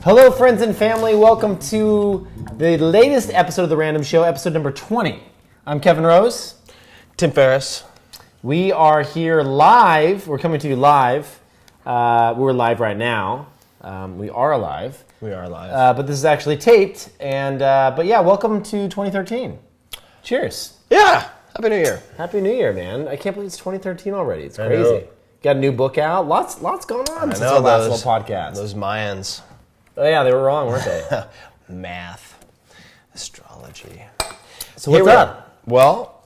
Hello, friends and family. Welcome to the latest episode of The Random Show, episode number 20. I'm Kevin Rose. Tim Ferriss. We are here live. We're coming to you live. We're live right now. We are live. We are live. But this is actually taped. But yeah, welcome to 2013. Cheers. Yeah. Happy New Year. Happy New Year, man. I can't believe it's 2013 already. It's crazy. Got a new book out. Lots going on since our last little podcast. Those Mayans. Oh yeah, they were wrong, weren't they? Math. Astrology. So what's up? Well,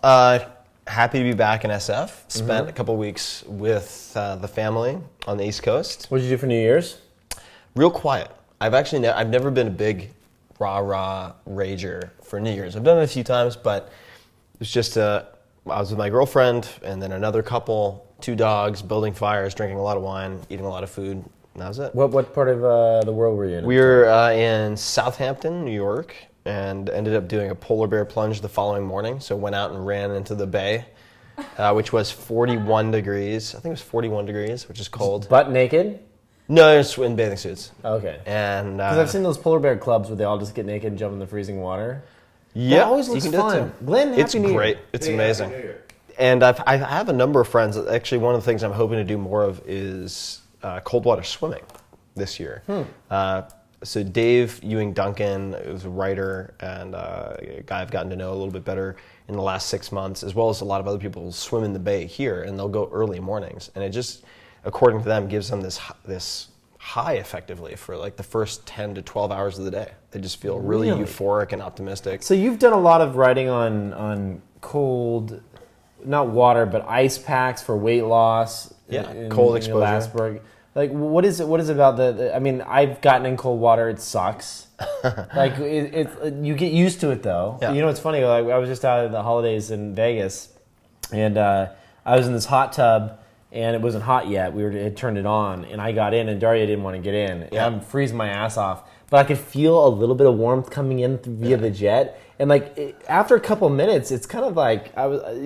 happy to be back in SF. Spent a couple weeks with the family on the East Coast. What did you do for New Year's? Real quiet. I've never been a big rah-rah rager for New Year's. I've done it a few times, but it was just I was with my girlfriend and then another couple, 2 dogs, building fires, drinking a lot of wine, eating a lot of food, and that was it. What part of the world were you in? We were in Southampton, New York, and ended up doing a polar bear plunge the following morning. So went out and ran into the bay, which was 41 degrees. I think it was 41 degrees, which is cold. Butt naked? No, just in bathing suits. Okay. And because I've seen those polar bear clubs where they all just get naked and jump in the freezing water. Yeah, that always looks fun. Glenn, it's Happy New great. Year. It's amazing. And I have a number of friends. Actually, one of the things I'm hoping to do more of is cold water swimming this year. So Dave Ewing Duncan is a writer and a guy I've gotten to know a little bit better in the last 6 months, as well as a lot of other people swim in the bay here, and they'll go early mornings. And it just, according to them, gives them this high effectively for like the first 10 to 12 hours of the day. They just feel really euphoric and optimistic. So you've done a lot of writing on cold, not water, but ice packs for weight loss. Yeah, cold exposure. Like, what is it about I mean, I've gotten in cold water. It sucks. Like, you get used to it, though. Yeah. You know, it's funny. Like, I was just out at the holidays in Vegas, and I was in this hot tub, and it wasn't hot yet. We had turned it on, and I got in, and Daria didn't want to get in. Yeah. And I'm freezing my ass off. But I could feel a little bit of warmth coming in via the jet. And, like, after a couple minutes, it's kind of like,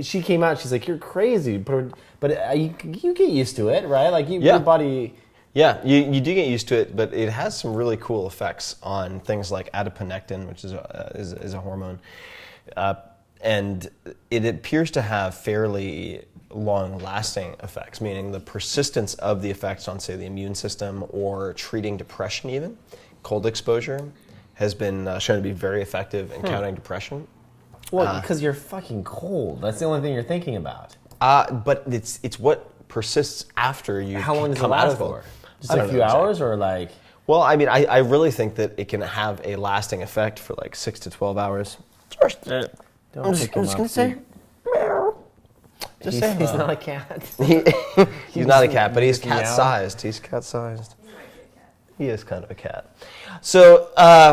she came out, she's like, you're crazy. But you get used to it, right? Like, your body... Yeah, you do get used to it, but it has some really cool effects on things like adiponectin, which is a hormone. And it appears to have fairly long-lasting effects, meaning the persistence of the effects on, say, the immune system or treating depression even. Cold exposure has been shown to be very effective in countering depression. Well, because you're fucking cold. That's the only thing you're thinking about. But it's what persists after you How long does it come out last of it. for? Just a few hours or like... Well, I mean, I really think that it can have a lasting effect for like 6 to 12 hours. I'm just going to say... He's not a cat. He's not a cat, but he's cat-sized. He's cat-sized. He is kind of a cat. So,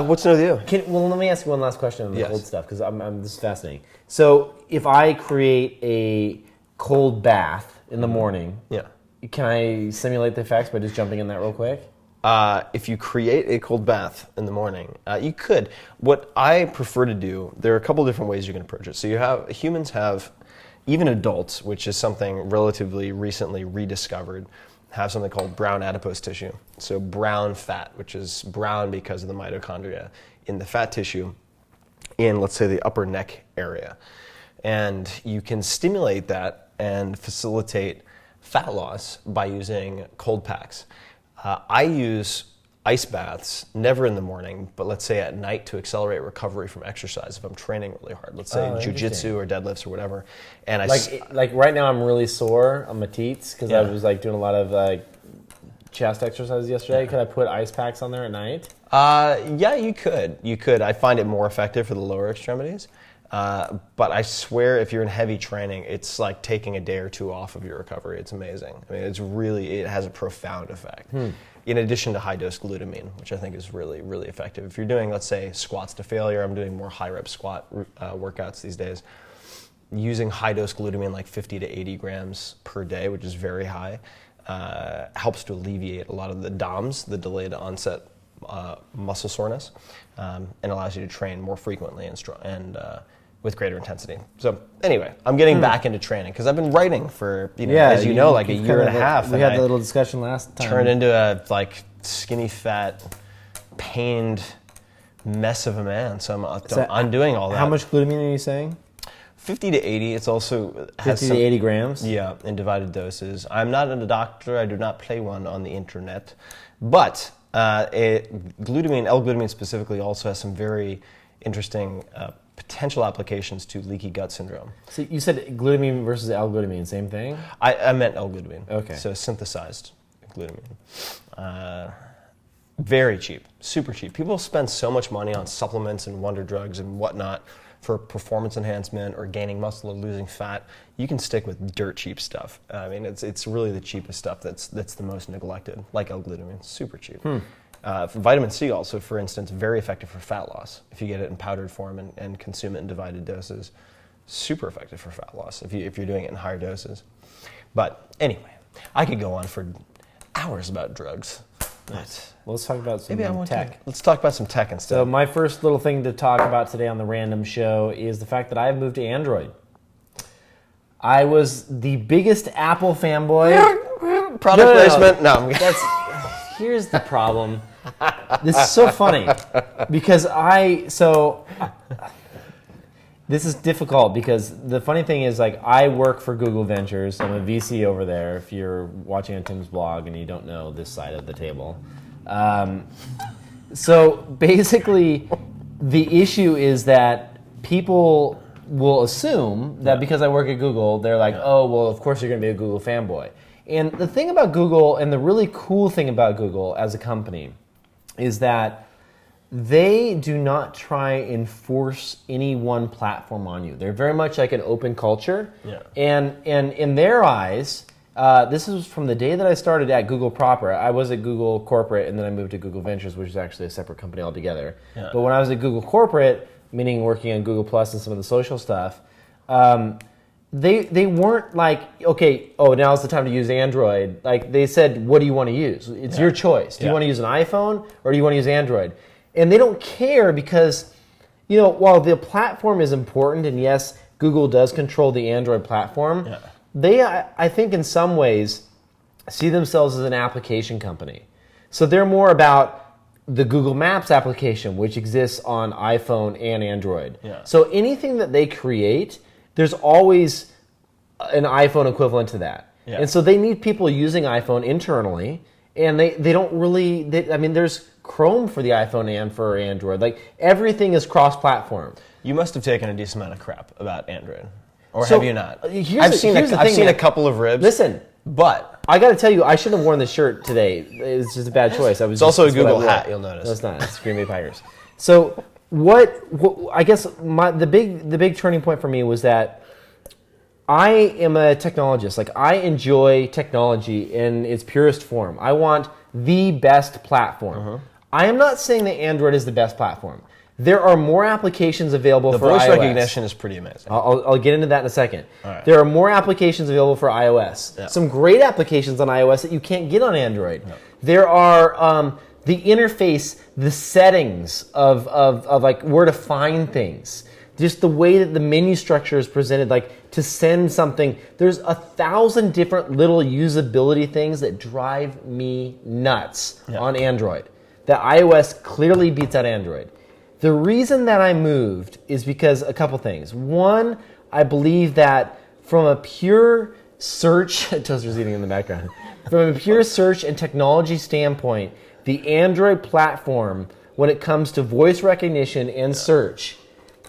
what's new with you? Well, let me ask you one last question on the cold stuff, because this is fascinating. So, if I create a cold bath in the morning, can I simulate the effects by just jumping in that real quick? If you create a cold bath in the morning, you could. What I prefer to do, there are a couple different ways you can approach it. So humans have, even adults, which is something relatively recently rediscovered, have something called brown adipose tissue. So brown fat, which is brown because of the mitochondria in the fat tissue in, let's say, the upper neck area. And you can stimulate that and facilitate fat loss by using cold packs. I use ice baths, never in the morning, but let's say at night to accelerate recovery from exercise if I'm training really hard. Let's say jiu-jitsu or deadlifts or whatever. And like right now I'm really sore on my teats because I was like doing a lot of like chest exercises yesterday. Could I put ice packs on there at night? Yeah, you could. You could. I find it more effective for the lower extremities. But I swear if you're in heavy training, it's like taking a day or two off of your recovery. It's amazing. I mean, it has a profound effect. In addition to high-dose glutamine, which I think is really, really effective. If you're doing, let's say, squats to failure, I'm doing more high-rep squat workouts these days. Using high-dose glutamine, like 50 to 80 grams per day, which is very high, helps to alleviate a lot of the DOMS, the delayed onset muscle soreness, and allows you to train more frequently and with greater intensity. So anyway, I'm getting back into training because I've been writing for, as you know, like a year and a half. We had the little discussion last time. Turned into a skinny, fat, pained mess of a man. So I'm undoing all that. How much glutamine are you saying? 50 to 80. It's also has 50 to 80 grams? Yeah, in divided doses. I'm not a doctor. I do not play one on the internet. But L-glutamine specifically also has some very interesting potential applications to leaky gut syndrome. So you said glutamine versus L-glutamine, same thing? I meant L-glutamine. Okay. So synthesized glutamine. Very cheap, super cheap. People spend so much money on supplements and wonder drugs and whatnot for performance enhancement or gaining muscle or losing fat. You can stick with dirt cheap stuff. I mean, it's really the cheapest stuff that's the most neglected, like L-glutamine, super cheap. Vitamin C also, for instance, very effective for fat loss. If you get it in powdered form and consume it in divided doses, super effective for fat loss if you're doing it in higher doses. But anyway, I could go on for hours about drugs. Nice. Well, let's talk about some tech. Let's talk about some tech instead. So my first little thing to talk about today on the random show is the fact that I have moved to Android. I was the biggest Apple fanboy. Product placement? No. Here's the problem. This is so funny because this is difficult because the funny thing is, like, I work for Google Ventures. I'm a VC over there. If you're watching on Tim's blog and you don't know this side of the table. So basically, the issue is that people will assume that because I work at Google, they're like, oh, well, of course you're going to be a Google fanboy. And the thing about Google, and the really cool thing about Google as a company, is that they do not try and force any one platform on you. They're very much like an open culture. Yeah. And in their eyes, this is from the day that I started at Google proper. I was at Google Corporate, and then I moved to Google Ventures, which is actually a separate company altogether. Yeah. But when I was at Google Corporate, meaning working on Google Plus and some of the social stuff, they weren't like, okay, now's the time to use Android. Like, they said, what do you want to use? It's your choice. Do you want to use an iPhone or do you want to use Android? And they don't care because, while the platform is important, and yes, Google does control the Android platform, they, I think in some ways, see themselves as an application company. So they're more about the Google Maps application, which exists on iPhone and Android. Yeah. So anything that they create, there's always an iPhone equivalent to that. Yeah. And so they need people using iPhone internally, and they don't really, there's Chrome for the iPhone and for Android. Like, everything is cross-platform. You must have taken a decent amount of crap about Android. Or have you not? I've seen a couple of ribs. Listen, but I got to tell you, I shouldn't have worn this shirt today. It's just a bad choice. It's also a Google hat, you'll notice. No, it's not. It's Green Bay Packers. So what I guess the big turning point for me was that I am a technologist. Like, I enjoy technology in its purest form. I want the best platform. I am not saying that Android is the best platform. There are more applications available for iOS. The voice recognition is pretty amazing. I'll get into that in a second. Right. There are more applications available for iOS. Yeah. Some great applications on iOS that you can't get on Android. No. There are the interface, the settings of like where to find things. Just the way that the menu structure is presented, like to send something. There's 1,000 different little usability things that drive me nuts on Android. That iOS clearly beats out Android. The reason that I moved is because a couple things. One, I believe that from a pure search, Toaster's eating in the background, from a pure search and technology standpoint, the Android platform, when it comes to voice recognition and search,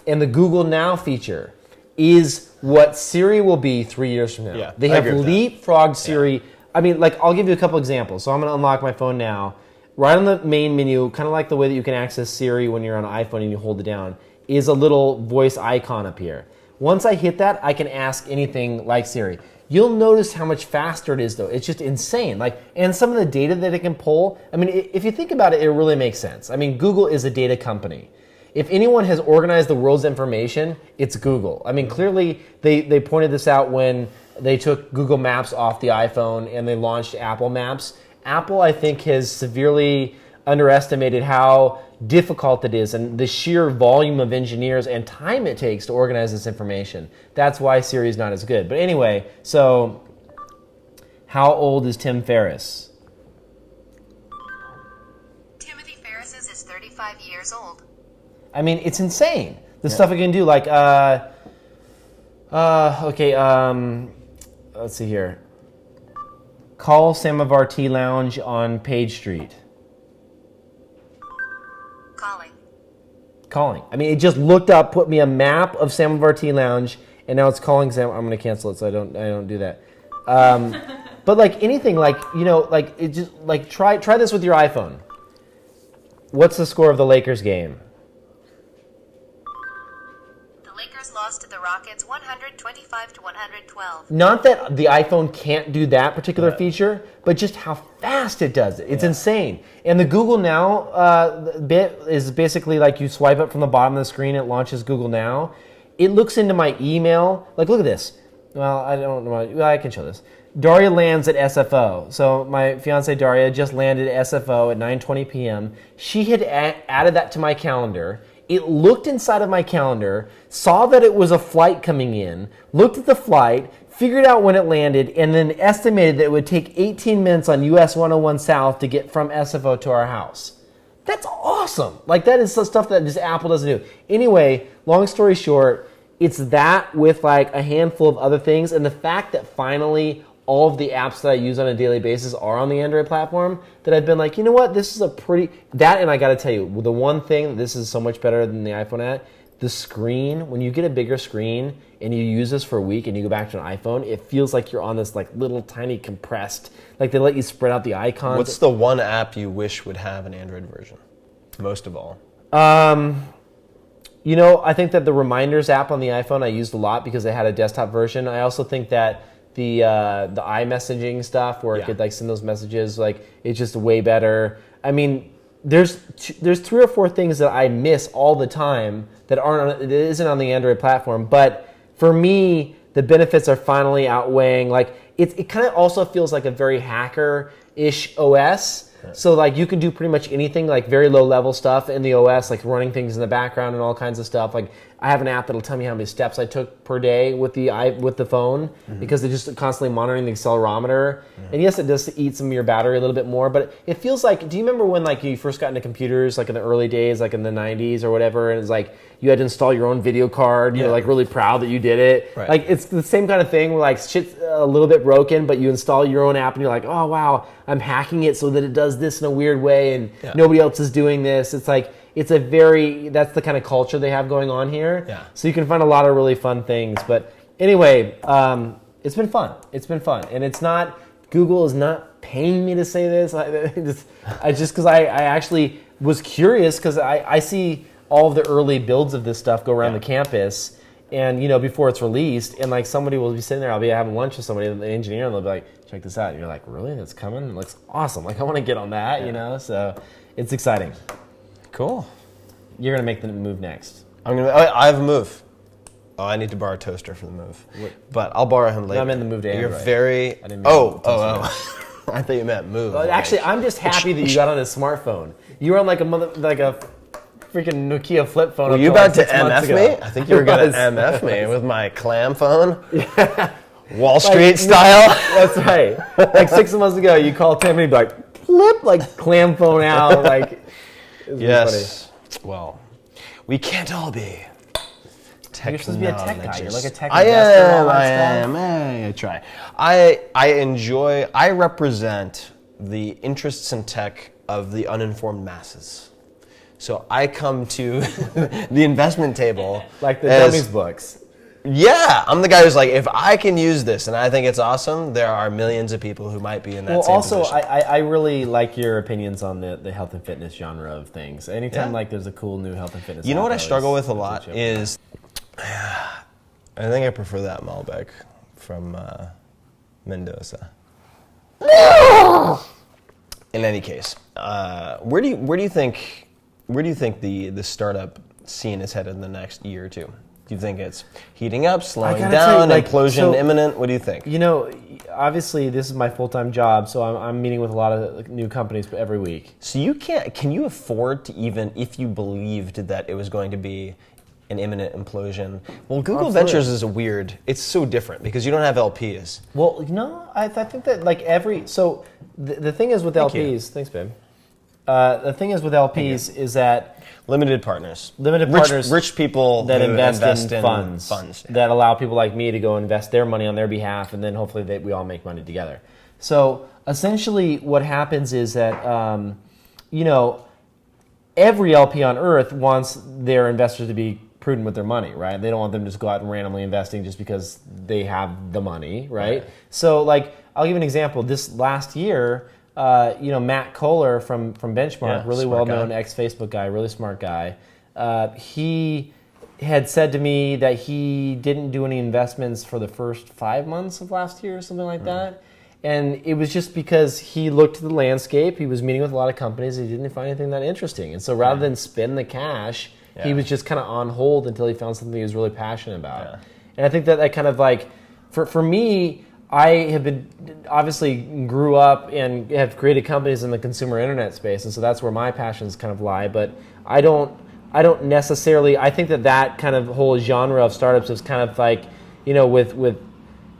and the Google Now feature, is what Siri will be 3 years from now. Yeah, they have leapfrogged Siri. Yeah. I mean, like, I'll give you a couple examples. So I'm going to unlock my phone now. Right on the main menu, kind of like the way that you can access Siri when you're on an iPhone and you hold it down, is a little voice icon up here. Once I hit that, I can ask anything like Siri. You'll notice how much faster it is, though. It's just insane. Like, and some of the data that it can pull, I mean, if you think about it, it really makes sense. I mean, Google is a data company. If anyone has organized the world's information, it's Google. I mean, clearly, they pointed this out when they took Google Maps off the iPhone and they launched Apple Maps. Apple, I think, has severely underestimated how difficult it is and the sheer volume of engineers and time it takes to organize this information. That's why Siri is not as good. But anyway, so how old is Tim Ferriss? Timothy Ferriss is 35 years old. I mean, it's insane. The stuff it can do, like, let's see here. Call Samovar Tea Lounge on Page Street. Calling. I mean, it just looked up, put me a map of Samovar Tea Lounge, and now it's calling Sam. I'm going to cancel it, so I don't do that. But like anything, like, you know, like it just like try this with your iPhone. What's the score of the Lakers game? Lakers lost to the Rockets 125-112. Not that the iPhone can't do that particular feature, but just how fast it does it. It's insane. And the Google Now bit is basically like you swipe up from the bottom of the screen, it launches Google Now. It looks into my email. Like, look at this. Well, I don't know. Well, I can show this. Daria lands at SFO. So my fiance Daria just landed at SFO at 9:20 p.m. She had added that to my calendar. It looked inside of my calendar, saw that it was a flight coming in, looked at the flight, figured out when it landed, and then estimated that it would take 18 minutes on US 101 South to get from SFO to our house. That's awesome. Like, that is the stuff that just Apple doesn't do. Anyway, long story short, it's that with like a handful of other things, and the fact that finally all of the apps that I use on a daily basis are on the Android platform, that I've been like, you know what, this is a pretty... That, and I got to tell you, the one thing that this is so much better than the iPhone at, the screen, when you get a bigger screen and you use this for a week and you go back to an iPhone, it feels like you're on this like little tiny compressed, like they let you spread out the icons. What's the one app you wish would have an Android version, most of all? You know, I think that the Reminders app on the iPhone I used a lot because they had a desktop version. I also think that the iMessaging stuff where it could like send those messages, like it's just way better. I mean, there's 3 or 4 things that I miss all the time that isn't on the Android platform. But for me, the benefits are finally outweighing. Like it kind of also feels like a very hacker-ish OS. So like you can do pretty much anything, like very low level stuff in the OS, like running things in the background and all kinds of stuff. Like I have an app that'll tell me how many steps I took per day with the phone because they're just constantly monitoring the accelerometer. And yes, it does eat some of your battery a little bit more, but it feels like, do you remember when like you first got into computers, like in the early days, like in the 90s or whatever, and it's like you had to install your own video card, you're like really proud that you did it. Right. Like it's the same kind of thing where like shit's a little bit broken, but you install your own app and you're like, oh wow, I'm hacking it so that it does this in a weird way and nobody else is doing this. It's like, that's the kind of culture they have going on here. Yeah. So you can find a lot of really fun things. But anyway, it's been fun. It's been fun. And it's not, Google is not paying me to say this. I just because I actually was curious because I see all of the early builds of this stuff go around the campus. And, you know, before it's released, and like somebody will be sitting there, I'll be having lunch with somebody, an engineer, and they'll be like, check this out. And you're like, really? That's coming? It looks awesome. Like, I want to get on that, you know? So it's exciting. Cool. You're going to make the move next. I have a move. Oh, I need to borrow a toaster for the move. But I'll borrow him later. No, I'm in the move to Android. You're very... I didn't mean Oh. I thought you meant move. Well, actually, I'm just happy that you got on a smartphone. You were on like a freaking Nokia flip phone. Were you about to MF me? I think you were going to MF me with my clam phone. Yeah. Wall Street style. That's right. Like 6 months ago, you called Tim and he'd be like, flip, like clam phone out. Like, yes. Funny. Well, we can't all be. You're supposed to be a tech guy. You're like a tech investor. I am. I try. I represent the interests in tech of the uninformed masses. So I come to the investment table. Like the dummies books. Yeah, I'm the guy who's like, if I can use this and I think it's awesome, there are millions of people who might be in that same position. Well, also, I really like your opinions on the health and fitness genre of things. Anytime like there's a cool new health and fitness. You know what I struggle with a lot is, I think I prefer that Malbec from Mendoza. In any case, where do you think the startup scene is headed in the next year or two? Do you think it's heating up, slowing gotta down, tell you, implosion imminent? What do you think? Obviously this is my full-time job, so I'm meeting with a lot of new companies every week. So can you afford to, even if you believed that it was going to be an imminent implosion? Well, Google Ventures is it's so different because you don't have LPs. Well, I think that the thing is with LPs, thanks babe. The thing is with LPs is that Limited partners, rich people that who invest in funds that allow people like me to go invest their money on their behalf, and then hopefully we all make money together. So essentially, what happens is that every LP on Earth wants their investors to be prudent with their money, right? They don't want them to just go out and randomly investing just because they have the money, right? So, I'll give you an example. This last year. Matt Kohler from Benchmark, really well-known ex-Facebook guy, really smart guy. He had said to me that he didn't do any investments for the first 5 months of last year or something like that. And it was just because he looked at the landscape, he was meeting with a lot of companies, he didn't find anything that interesting. And so rather than spend the cash, he was just kind of on hold until he found something he was really passionate about. Yeah. And I think that kind of for me, I have been obviously grew up and have created companies in the consumer internet space, and so that's where my passions kind of lie. But I don't necessarily. I think that kind of whole genre of startups is kind of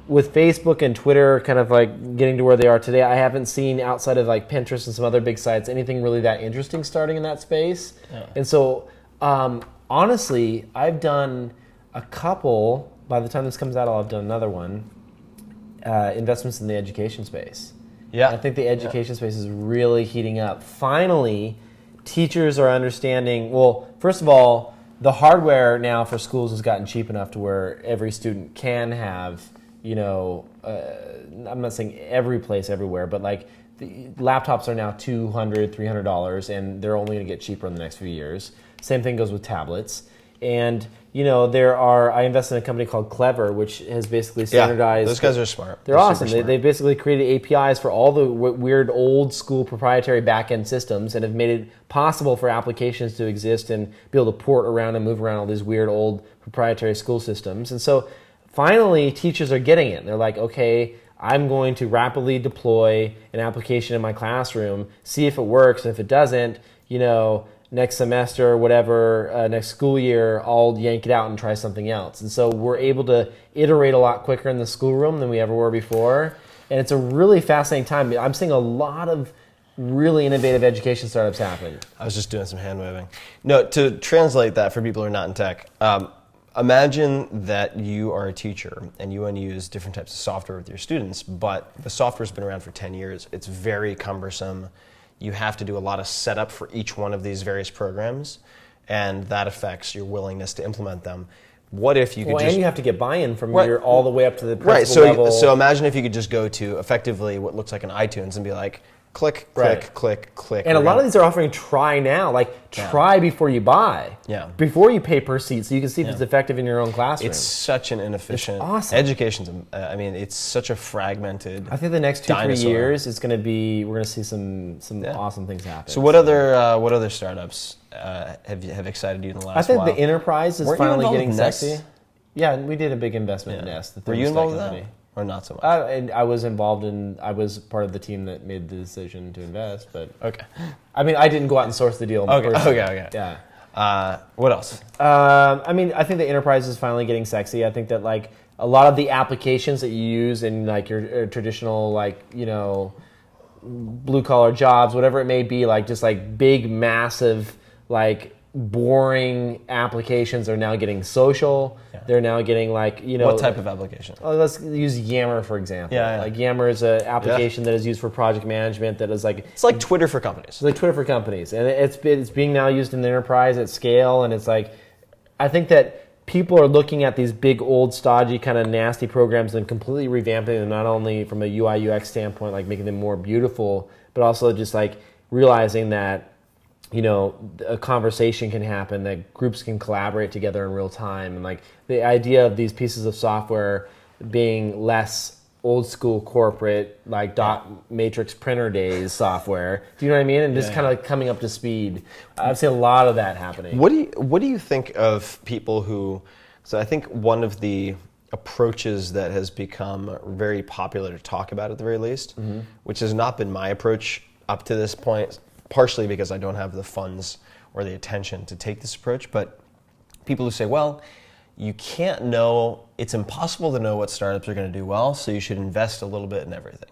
with Facebook and Twitter kind of getting to where they are today. I haven't seen outside of Pinterest and some other big sites anything really that interesting starting in that space. Yeah. And so honestly, I've done a couple. By the time this comes out, I'll have done another one. Investments in the education space. Yeah, I think the education space is really heating up. Finally, teachers are understanding. Well, first of all, the hardware now for schools has gotten cheap enough to where every student can have. I'm not saying every place everywhere, but the laptops are now $200, $300, and they're only going to get cheaper in the next few years. Same thing goes with tablets. And I invest in a company called Clever, which has basically standardized. Those guys are smart. They're awesome. They basically created APIs for all the weird old school proprietary back-end systems and have made it possible for applications to exist and be able to port around and move around all these weird old proprietary school systems. And so finally, teachers are getting it. They're like, okay, I'm going to rapidly deploy an application in my classroom, see if it works, and if it doesn't, next semester or whatever, next school year, I'll yank it out and try something else. And so we're able to iterate a lot quicker in the schoolroom than we ever were before. And it's a really fascinating time. I'm seeing a lot of really innovative education startups happen. I was just doing some hand waving. No, to translate that for people who are not in tech, imagine that you are a teacher and you want to use different types of software with your students, but the software's been around for 10 years. It's very cumbersome. You have to do a lot of setup for each one of these various programs, and that affects your willingness to implement them. What if you could and you have to get buy-in from all the way up to the principal level. So imagine if you could just go to effectively what looks like an iTunes and be like, click, click, click, click. And a lot of these are offering try now, try before you buy. Yeah. Before you pay per seat, so you can see if it's effective in your own classroom. It's such an inefficient. It's awesome. Education's, it's such a fragmented. I think the next 2-3 years it's going to be. We're going to see some awesome things happen. So what other startups have excited you in the last while? I think the enterprise is finally getting sexy. Yeah, we did a big investment in Nest. Were you involved with that? Or not so much? And I was I was part of the team that made the decision to invest, but okay. I didn't go out and source the deal. Okay. Yeah. What else? I think the enterprise is finally getting sexy. I think that a lot of the applications that you use in your traditional blue collar jobs, whatever it may be, just big, massive, boring applications are now getting social. Yeah. They're now getting What type of application? Let's use Yammer for example. Yeah. Yammer is an application that is used for project management. That is it's like Twitter for companies. It's like Twitter for companies, and it's being now used in the enterprise at scale. And it's I think that people are looking at these big old stodgy kind of nasty programs and completely revamping them, not only from a UI UX standpoint, making them more beautiful, but also just realizing that a conversation can happen, that groups can collaborate together in real time. And the idea of these pieces of software being less old school corporate, dot matrix printer days software. Do you know what I mean? And just kind of coming up to speed. I've seen a lot of that happening. What do you think of people who So I think one of the approaches that has become very popular to talk about at the very least, which has not been my approach up to this point, partially because I don't have the funds or the attention to take this approach, but people who say, well, you can't know, it's impossible to know what startups are going to do well, so you should invest a little bit in everything.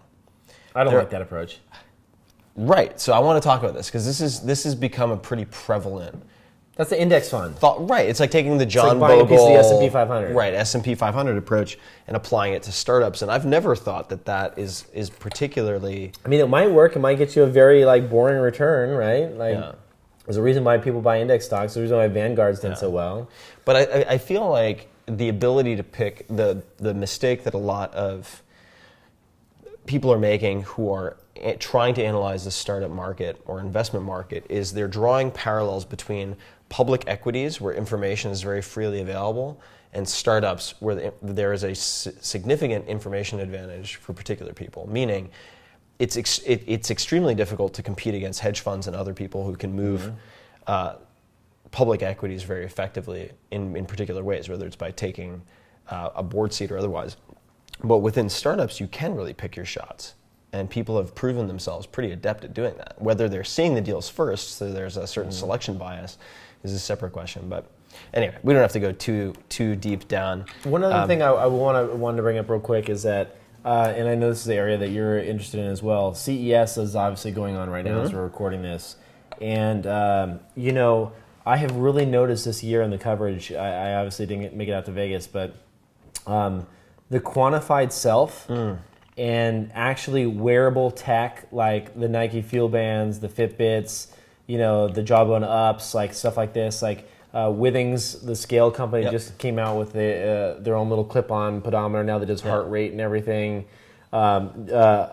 I don't like that approach. Right, so I want to talk about this because this has become a pretty prevalent That's the index fund. thought. Right, it's like taking the John buying a piece of Bogle the S&P 500. right, S&P 500 approach and applying it to startups, and I've never thought that is particularly. I mean, it might work. It might get you a very boring return, right? There's a reason why people buy index stocks. There's a reason why Vanguard's done so well. But I feel like the ability to pick the mistake that a lot of people are making who are trying to analyze the startup market or investment market is they're drawing parallels between public equities, where information is very freely available, and startups, where there is a significant information advantage for particular people. Meaning, it's extremely difficult to compete against hedge funds and other people who can move public equities very effectively in particular ways, whether it's by taking a board seat or otherwise. But within startups, you can really pick your shots. And people have proven themselves pretty adept at doing that. Whether they're seeing the deals first, so there's a certain selection bias, is a separate question. But anyway, we don't have to go too deep down. One other thing I wanted to bring up real quick is that, and I know this is the area that you're interested in as well, CES is obviously going on right now as we're recording this. And, I have really noticed this year in the coverage, I obviously didn't make it out to Vegas, but the quantified self and actually wearable tech like the Nike Fuel Bands, the Fitbits, the Jawbone Ups, stuff like this. Withings, the scale company, just came out with their own little clip-on pedometer now that does heart rate and everything. The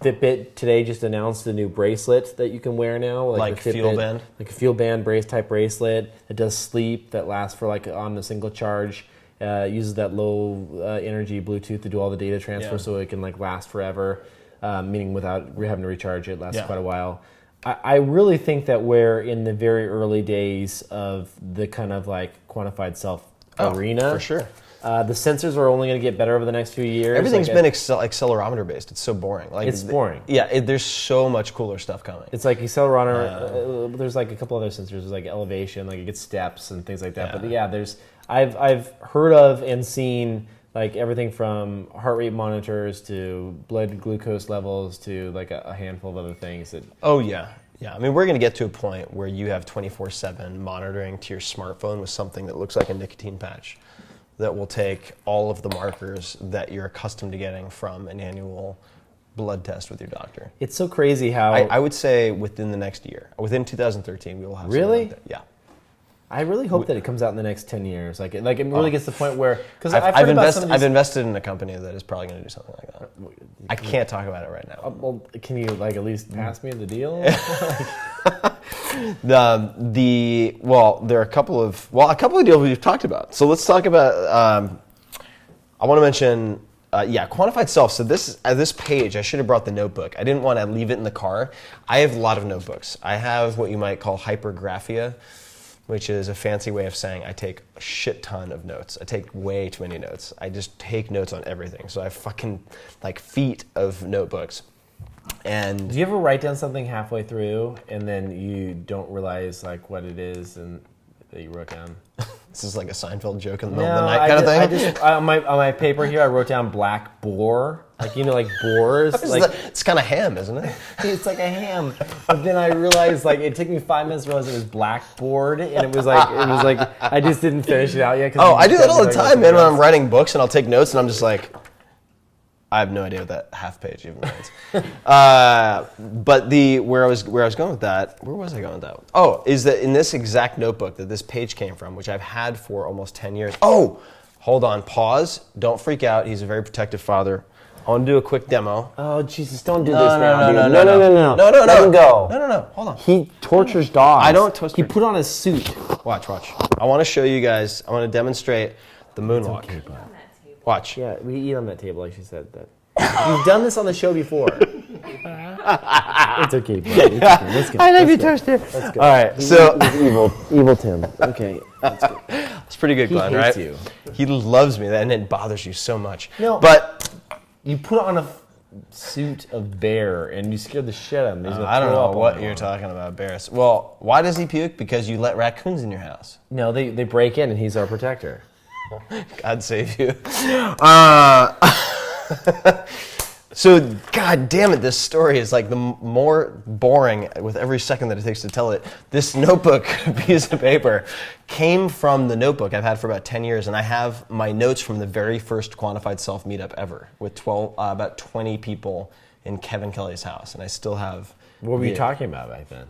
Fitbit today just announced a new bracelet that you can wear now, like the Fitbit, Fuel Band, like a Fuel Band type bracelet that does sleep, that lasts for on a single charge. Uses that low energy Bluetooth to do all the data transfer, so it can last forever, meaning without having to recharge it, lasts quite a while. I really think that we're in the very early days of the kind of quantified self arena. For sure. The sensors are only going to get better over the next few years. Everything's been accelerometer based. It's so boring. It's boring. Yeah, there's so much cooler stuff coming. It's like accelerometer. There's a couple other sensors. There's elevation, it gets steps and things like that. But there's I've heard of and seen everything from heart rate monitors to blood glucose levels to a handful of other things that. Oh yeah. I mean, we're going to get to a point where you have 24/7 monitoring to your smartphone with something that looks like a nicotine patch that will take all of the markers that you're accustomed to getting from an annual blood test with your doctor. It's so crazy how I would say within the next year, within 2013, we will have really. Something like that. Yeah. I really hope that it comes out in the next 10 years. It really gets to the point where I've invested in a company that is probably going to do something like that. I can't talk about it right now. Well, can you at least pass me the deal? There are a couple of deals we've talked about. So let's talk about. I want to mention. Quantified self. So this page, I should have brought the notebook. I didn't want to leave it in the car. I have a lot of notebooks. I have what you might call hypergraphia, which is a fancy way of saying I take a shit ton of notes. I take way too many notes. I just take notes on everything. So I have fucking feet of notebooks. And do you ever write down something halfway through and then you don't realize what it is and that you wrote down? This is like a Seinfeld joke in the middle of the night kind of thing? On my paper here, I wrote down black boar. Boars. It's kind of ham, isn't it? It's like a ham. But then I realized, it took me 5 minutes to realize it was blackboard, and it was I just didn't finish it out yet. I do that all the time, man, when I'm writing books and I'll take notes and I'm just I have no idea what that half page even means. But where I was going with that, where was I going with that? Oh, is that in this exact notebook that this page came from, which I've had for almost 10 years. Oh, hold on, pause. Don't freak out. He's a very protective father. I want to do a quick demo. Oh, Jesus, don't do this now, dude. No. Let him go. No. Hold on. He tortures dogs. I don't torture. He put on a suit. Watch. I want to show you guys. I want to demonstrate the moonwalk. Okay, bud. Watch. Yeah, we eat on that table, like she said. That. You've done this on the show before. It's okay, bud. It's okay. Let's go. I love you, Toaster. Let's go. All right, so evil Tim. Okay, let's go. Let's pretty good, He Glenn, hates right? you. He loves me, and it bothers you so much. No. But You put on a suit of bear and you scared the shit out of him. He's gonna I don't throw know up all what night you're long. talking about, Barris. Well, why does he puke? Because you let raccoons in your house. No, they break in and he's our protector. God save you. So, God damn it, this story is like the more boring with every second that it takes to tell it. This notebook piece of paper came from the notebook I've had for about 10 years, and I have my notes from the very first Quantified Self meetup ever with about 20 people in Kevin Kelly's house, and I still have... What were you talking about back then?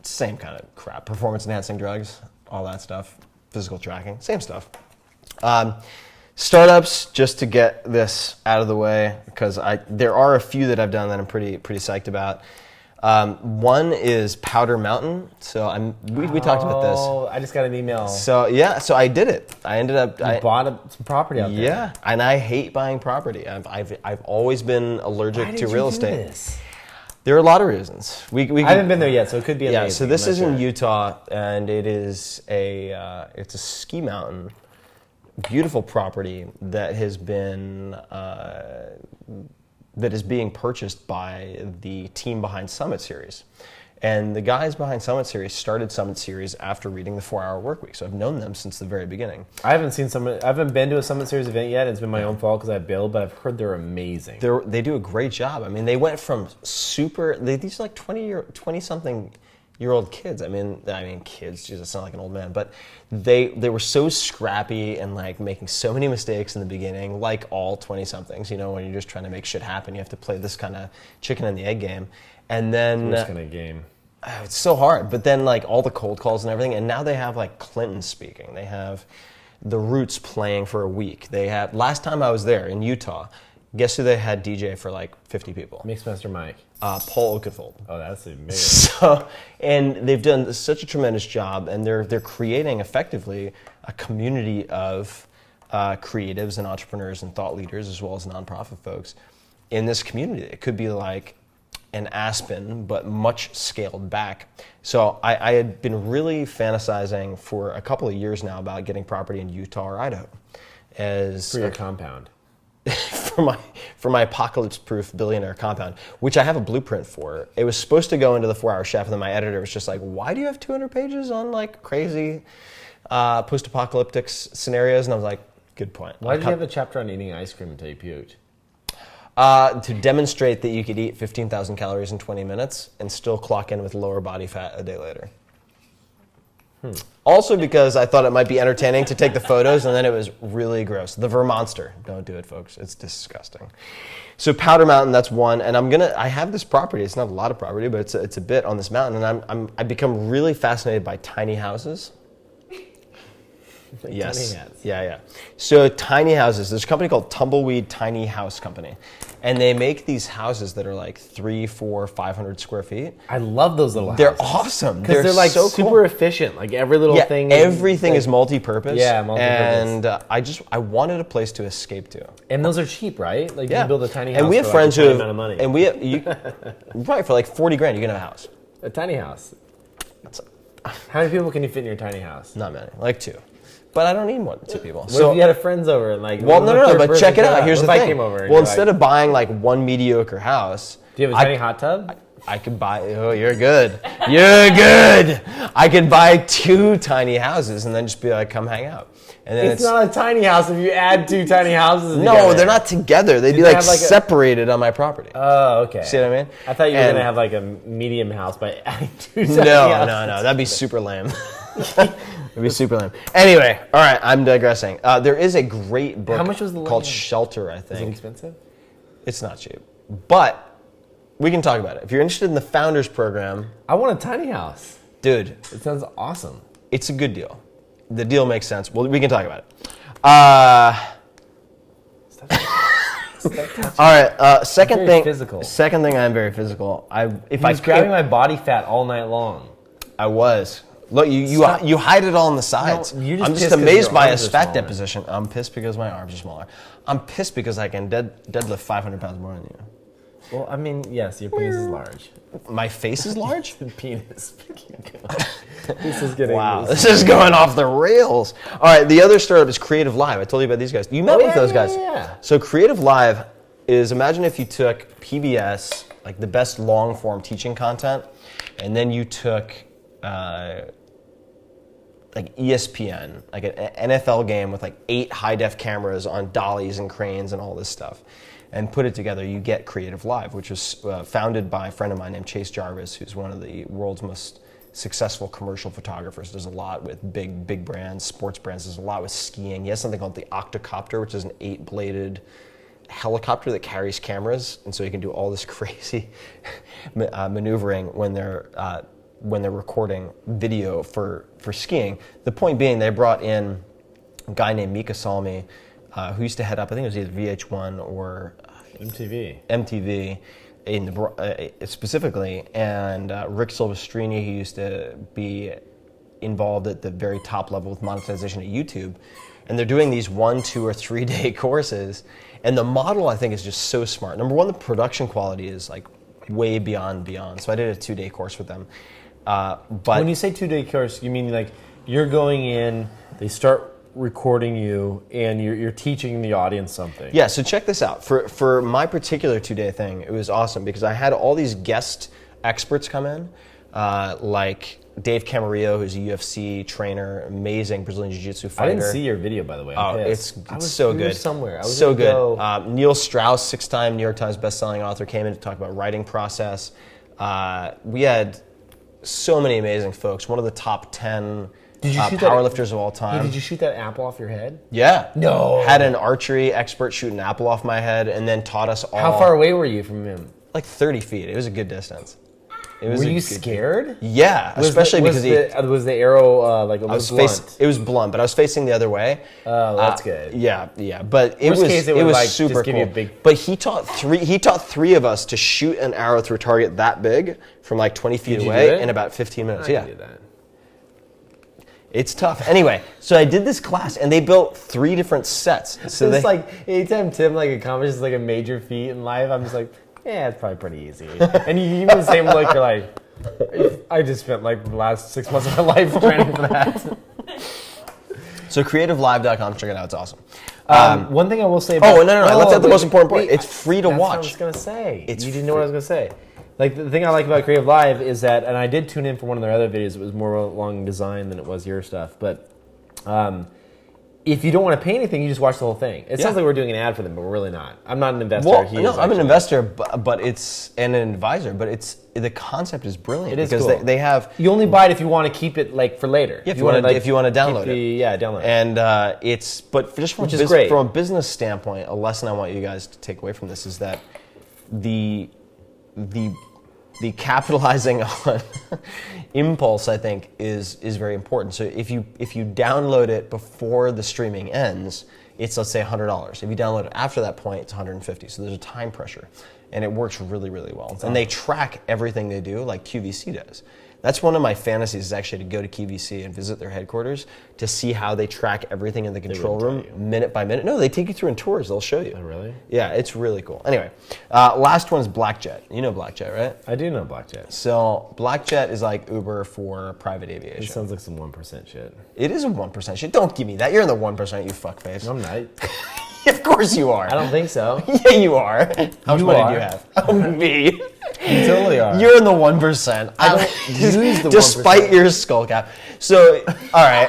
Same kind of crap. Performance-enhancing drugs, all that stuff. Physical tracking, same stuff. Startups, just to get this out of the way, because there are a few that I've done that I'm pretty psyched about. One is Powder Mountain. So we talked about this. Oh, I just got an email. So yeah, so I did it. I ended up You bought some property out there. yeah, and I hate buying property. I've always been allergic Why to did real you do estate. this? There are a lot of reasons. We I haven't been there yet, so it could be amazing. yeah. So this I'm is not in sure. Utah, and it is it's a ski mountain. Beautiful property that has been that is being purchased by the team behind Summit Series, and the guys behind Summit Series started Summit Series after reading the 4-Hour Workweek. So I've known them since the very beginning. I haven't been to a Summit Series event yet. It's been my own fault because I bailed, but I've heard they're amazing. They do a great job. I mean, they went from these are like 20-something-year-old kids. I mean, kids. Jesus, it's not like an old man, but they were so scrappy and like making so many mistakes in the beginning, like all 20-somethings. You know, when you're just trying to make shit happen, you have to play this kind of chicken and the egg game, and then This kind of game. it's so hard. But then like all the cold calls and everything, and now they have like Clinton speaking. They have the Roots playing for a week. They have last time I was there in Utah. Guess who they had DJ for like 50 people? Mixmaster Mike. Paul Oakenfold. Oh, that's amazing. So, and they've done such a tremendous job, and they're creating effectively a community of creatives and entrepreneurs and thought leaders, as well as nonprofit folks, in this community. It could be like an Aspen, but much scaled back. So I had been really fantasizing for a couple of years now about getting property in Utah or Idaho, as For your compound. for my apocalypse-proof billionaire compound, which I have a blueprint for. It was supposed to go into the 4-Hour Chef, and then my editor was just like, "Why do you have 200 pages on like crazy post-apocalyptic scenarios?" And I was like, "Good point." Why did you have a chapter on eating ice cream until you puked? To demonstrate that you could eat 15,000 calories in 20 minutes and still clock in with lower body fat a day later. Also because I thought it might be entertaining to take the photos, and then it was really gross. The Vermonster. Don't do it, folks. It's disgusting. So Powder Mountain, that's one. And I have this property. It's not a lot of property, but it's a bit on this mountain. And I've become really fascinated by tiny houses. Yes. Tiny houses. Yeah. So tiny houses. There's a company called Tumbleweed Tiny House Company, and they make these houses that are like 300, 400, 500 square feet. I love those little houses. They're awesome. Because they're like so super cool. efficient. Like every little thing. Everything like, is multi-purpose. Yeah, multi-purpose. And I wanted a place to escape to. And those are cheap, right? Like you Yeah, can build a tiny house and we have for friends like a who tiny amount of money. and we have, right, for like 40 grand you can have a house. A tiny house. How many people can you fit in your tiny house? Not many, like 2. But I don't need more than 2 people. What if you had a friends over and like? Well, what if no, the third but person check it showed out. up? Here's What the if thing. I came over and Well, you're instead like, of buying like one mediocre house, do you have a tiny hot tub? I could buy. Oh, you're good. You're good. I could buy 2 tiny houses and then just be like, come hang out. And then It's not a tiny house if you add 2 tiny houses. no, together. they're not together. They'd be they like have, like, a- separated on my property. Oh, okay. See what I mean? I thought you were And- gonna have like a medium house by adding 2 tiny No, houses. that'd be super lame. It'd be super lame. Anyway, all right, I'm digressing. There is a great book How much was the called land? Shelter, I Is it think. expensive? It's not cheap. But we can talk about it. If you're interested in the Founders Program, I want a tiny house. dude, It sounds awesome. it's a good deal. The deal makes sense. Well, we can talk about it. All right. Second Very thing. physical. Second thing, I'm very physical. If He I was grabbing my body fat all night long. I was. Look, you hide it all on the sides. No, you're just I'm just pissed 'cause amazed your by arms his are fat smaller. deposition. I'm pissed because my arms are smaller. I'm pissed because I can deadlift 500 pounds more than you. Well, I mean, yes, your penis is large. My face is large? Penis. This is getting... Wow, this is going off the rails. All right, the other startup is Creative Live. I told you about these guys. You met with those guys. Yeah. So Creative Live is, imagine if you took PBS, like the best long-form teaching content, and then you took like ESPN, like an NFL game with like 8 high-def cameras on dollies and cranes and all this stuff, and put it together, you get Creative Live, which was founded by a friend of mine named Chase Jarvis, who's one of the world's most successful commercial photographers. Does a lot with big brands, sports brands. Does a lot with skiing. He has something called the Octocopter, which is an 8-bladed helicopter that carries cameras, and so he can do all this crazy maneuvering when they're recording video for skiing. The point being, they brought in a guy named Mika Salmi, who used to head up, I think it was either VH1 or MTV specifically, and Rick Silvestrini, who used to be involved at the very top level with monetization at YouTube. And they're doing these 1, 2, or 3 day courses. And the model, I think, is just so smart. Number one, the production quality is like way beyond. So I did a 2-day course with them. But when you say 2-day course, you mean like you're going in, they start recording you, and you're teaching the audience something. Yeah, so check this out. For my particular 2-day thing, it was awesome because I had all these guest experts come in, like Dave Camarillo, who's a UFC trainer, amazing Brazilian Jiu-Jitsu fighter. I didn't see your video, by the way. It's so good. Somewhere. I was so good. Neil Strauss, 6-time New York Times bestselling author, came in to talk about writing process. We had so many amazing folks. One of the top 10 powerlifters of all time. Hey, did you shoot that apple off your head? Yeah. No. Had an archery expert shoot an apple off my head, and then taught us all. How far away were you from him? Like 30 feet. It was a good distance. Were you scared? Yeah, especially because was the arrow like it was blunt? It was blunt, but I was facing the other way. Oh, that's good. Yeah. But it was like, super just give cool. you a big... But he taught 3 of us to shoot an arrow through a target that big from like 20 feet away in about 15 minutes. I can do that. It's tough. Anyway, so I did this class, and they built 3 different sets. So it's like anytime Tim like accomplishes like a major feat in life, I'm just like, yeah, it's probably pretty easy. And you give me the same look. You're like, I just spent like the last 6 months of my life training for that. So creativelive.com, check it out. It's awesome. One thing I will say about... Oh, no. I left out the most important point. It's free to watch. That's what I was going to say. You didn't know what I was going to say. Like, the thing I like about Creative Live is that, and I did tune in for one of their other videos, it was more along design than it was your stuff, but if you don't want to pay anything, you just watch the whole thing. It sounds like we're doing an ad for them, but we're really not. I'm not an investor. Well, I'm an investor, but it's and an advisor, but the concept is brilliant. It is because cool. they have. You only buy it if you want to keep it like for later. Yeah, if you want to download it. Yeah, download it. And but just from a business standpoint, a lesson I want you guys to take away from this is that the capitalizing on impulse, I think, is very important. So if you download it before the streaming ends, it's, let's say, $100. If you download it after that point, it's $150. So there's a time pressure, and it works really, really well. And they track everything they do, like QVC does. That's one of my fantasies, is actually to go to QVC and visit their headquarters to see how they track everything in the control room minute by minute. No, they take you through in tours. They'll show you. Oh, really? Yeah, it's really cool. Anyway, last one's BlackJet. You know BlackJet, right? I do know BlackJet. So BlackJet is like Uber for private aviation. It sounds like some 1% shit. It is a 1% shit. Don't give me that. You're in the 1%, you fuckface. No, I'm not. Of course you are. I don't think so. Yeah, you are. How much money do you have? Oh, me. You totally are. You're in the 1%. I don't use the 1%. Despite your skull cap. So, all right.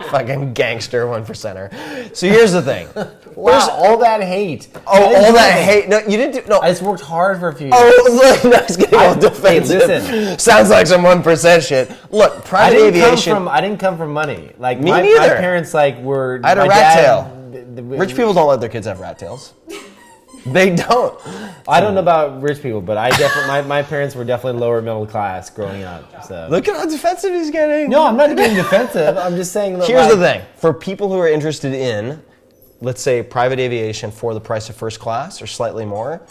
Fucking gangster 1%er. So here's the thing. Wow, all that hate. All that hate. No, you didn't do. No, I just worked hard for a few years. Oh, look, I was getting all defensive. Listen. Sounds like some 1% shit. Look, private aviation. I didn't come from money. Like me my neither. My parents were. I had a rat tail. Rich people don't let their kids have rat tails. They don't. I don't know about rich people, but I definitely my parents were definitely lower middle class growing up. So look at how defensive he's getting. No, I'm not getting defensive. I'm just saying that. Here's the thing: for people who are interested in, let's say, private aviation for the price of first class or slightly more,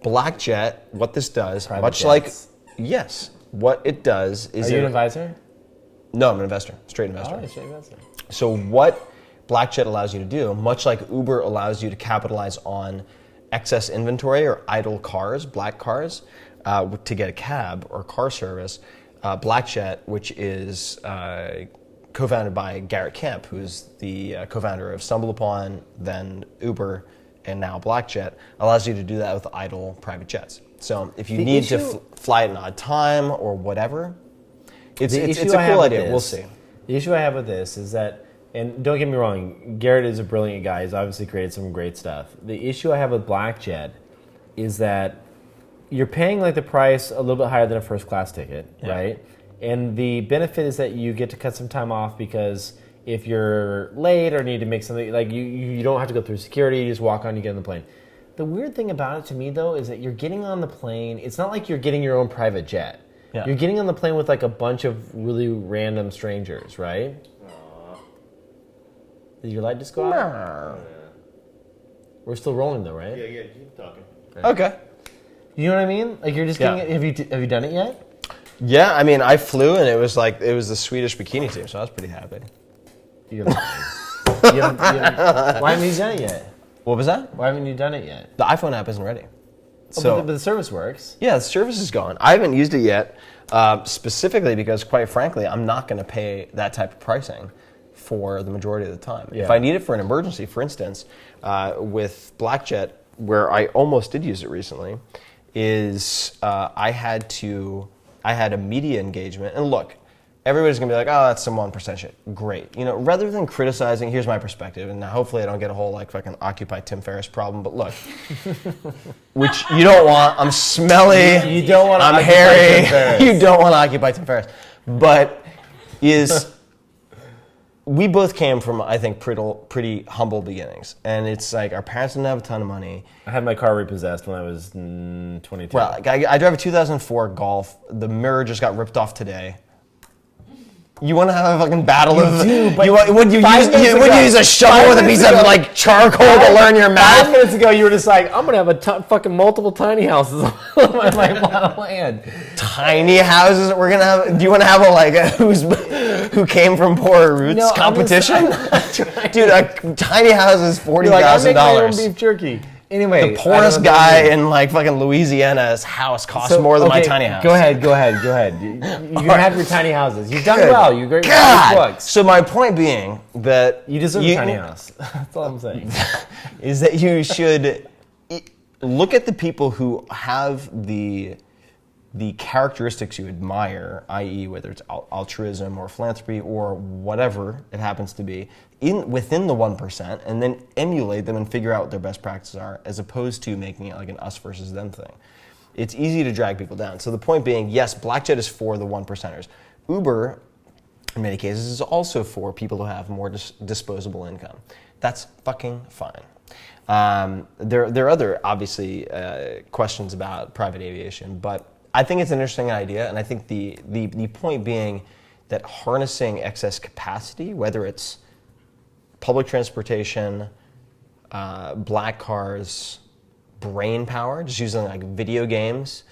BlackJet. What this does, private much jets. like yes, what it does is. Are you an advisor? No, I'm an investor. Straight investor. Oh, straight investor. So what BlackJet allows you to do, much like Uber allows you to capitalize on excess inventory or idle cars, black cars, to get a cab or car service. Blackjet, which is co-founded by Garrett Camp, who's the co-founder of StumbleUpon, then Uber, and now Blackjet, allows you to do that with idle private jets. So if you need to fly at an odd time or whatever, it's a cool idea. We'll see. The issue I have with this is that, and don't get me wrong, Garrett is a brilliant guy. He's obviously created some great stuff. The issue I have with Blackjet is that you're paying like the price a little bit higher than a first class ticket, right? And the benefit is that you get to cut some time off because if you're late or need to make something, like you don't have to go through security, you just walk on, you get on the plane. The weird thing about it to me though is that you're getting on the plane, it's not like you're getting your own private jet. Yeah. You're getting on the plane with like a bunch of really random strangers, right? Did your light just go out? We're still rolling though, right? Yeah, keep talking. Okay. You know what I mean? Like you're just getting it. Have you done it yet? Yeah, I mean, I flew and it was the Swedish bikini team, so I was pretty happy. Why haven't you done it yet? What was that? Why haven't you done it yet? The iPhone app isn't ready. But the service works. Yeah, the service is gone. I haven't used it yet, specifically because, quite frankly, I'm not going to pay that type of pricing for the majority of the time. Yeah. If I need it for an emergency, for instance, with Blackjet, where I almost did use it recently, I had a media engagement, and look, everybody's gonna be like, oh, that's some 1% shit. Great. Rather than criticizing, here's my perspective, and now hopefully I don't get a whole like fucking Occupy Tim Ferriss problem, but look, which you don't want. I'm smelly. You don't want to I'm hairy. You don't want to Occupy Tim Ferriss. But we both came from, I think, pretty humble beginnings. And it's like our parents didn't have a ton of money. I had my car repossessed when I was 22. Well, I drive a 2004 Golf. The mirror just got ripped off today. You want to have a fucking battle of... do, but would you use a shovel with a piece of like charcoal to learn your math? 5 minutes ago, you were just like, I'm going to have fucking multiple tiny houses on my plot of land. Tiny houses? We're going to have... Do you want to have who came from poorer roots competition? Dude, a tiny house is $40,000. Like, I make my own beef jerky. Anyway, the poorest guy in like fucking Louisiana's house costs more than my tiny house. Go ahead. You can have your tiny houses. You've done well. You're great with books. So my point being that you deserve a tiny house. That's all I'm saying. Is that you should look at the people who have the characteristics you admire, i.e., whether it's altruism or philanthropy or whatever it happens to be, within the 1%, and then emulate them and figure out what their best practices are, as opposed to making it like an us versus them thing. It's easy to drag people down. So the point being, yes, Blackjet is for the 1%ers. Uber, in many cases, is also for people who have more disposable income. That's fucking fine. There are other, obviously, questions about private aviation, but I think it's an interesting idea, and I think the point being that harnessing excess capacity, whether it's public transportation, black cars, brain power, just using like video games,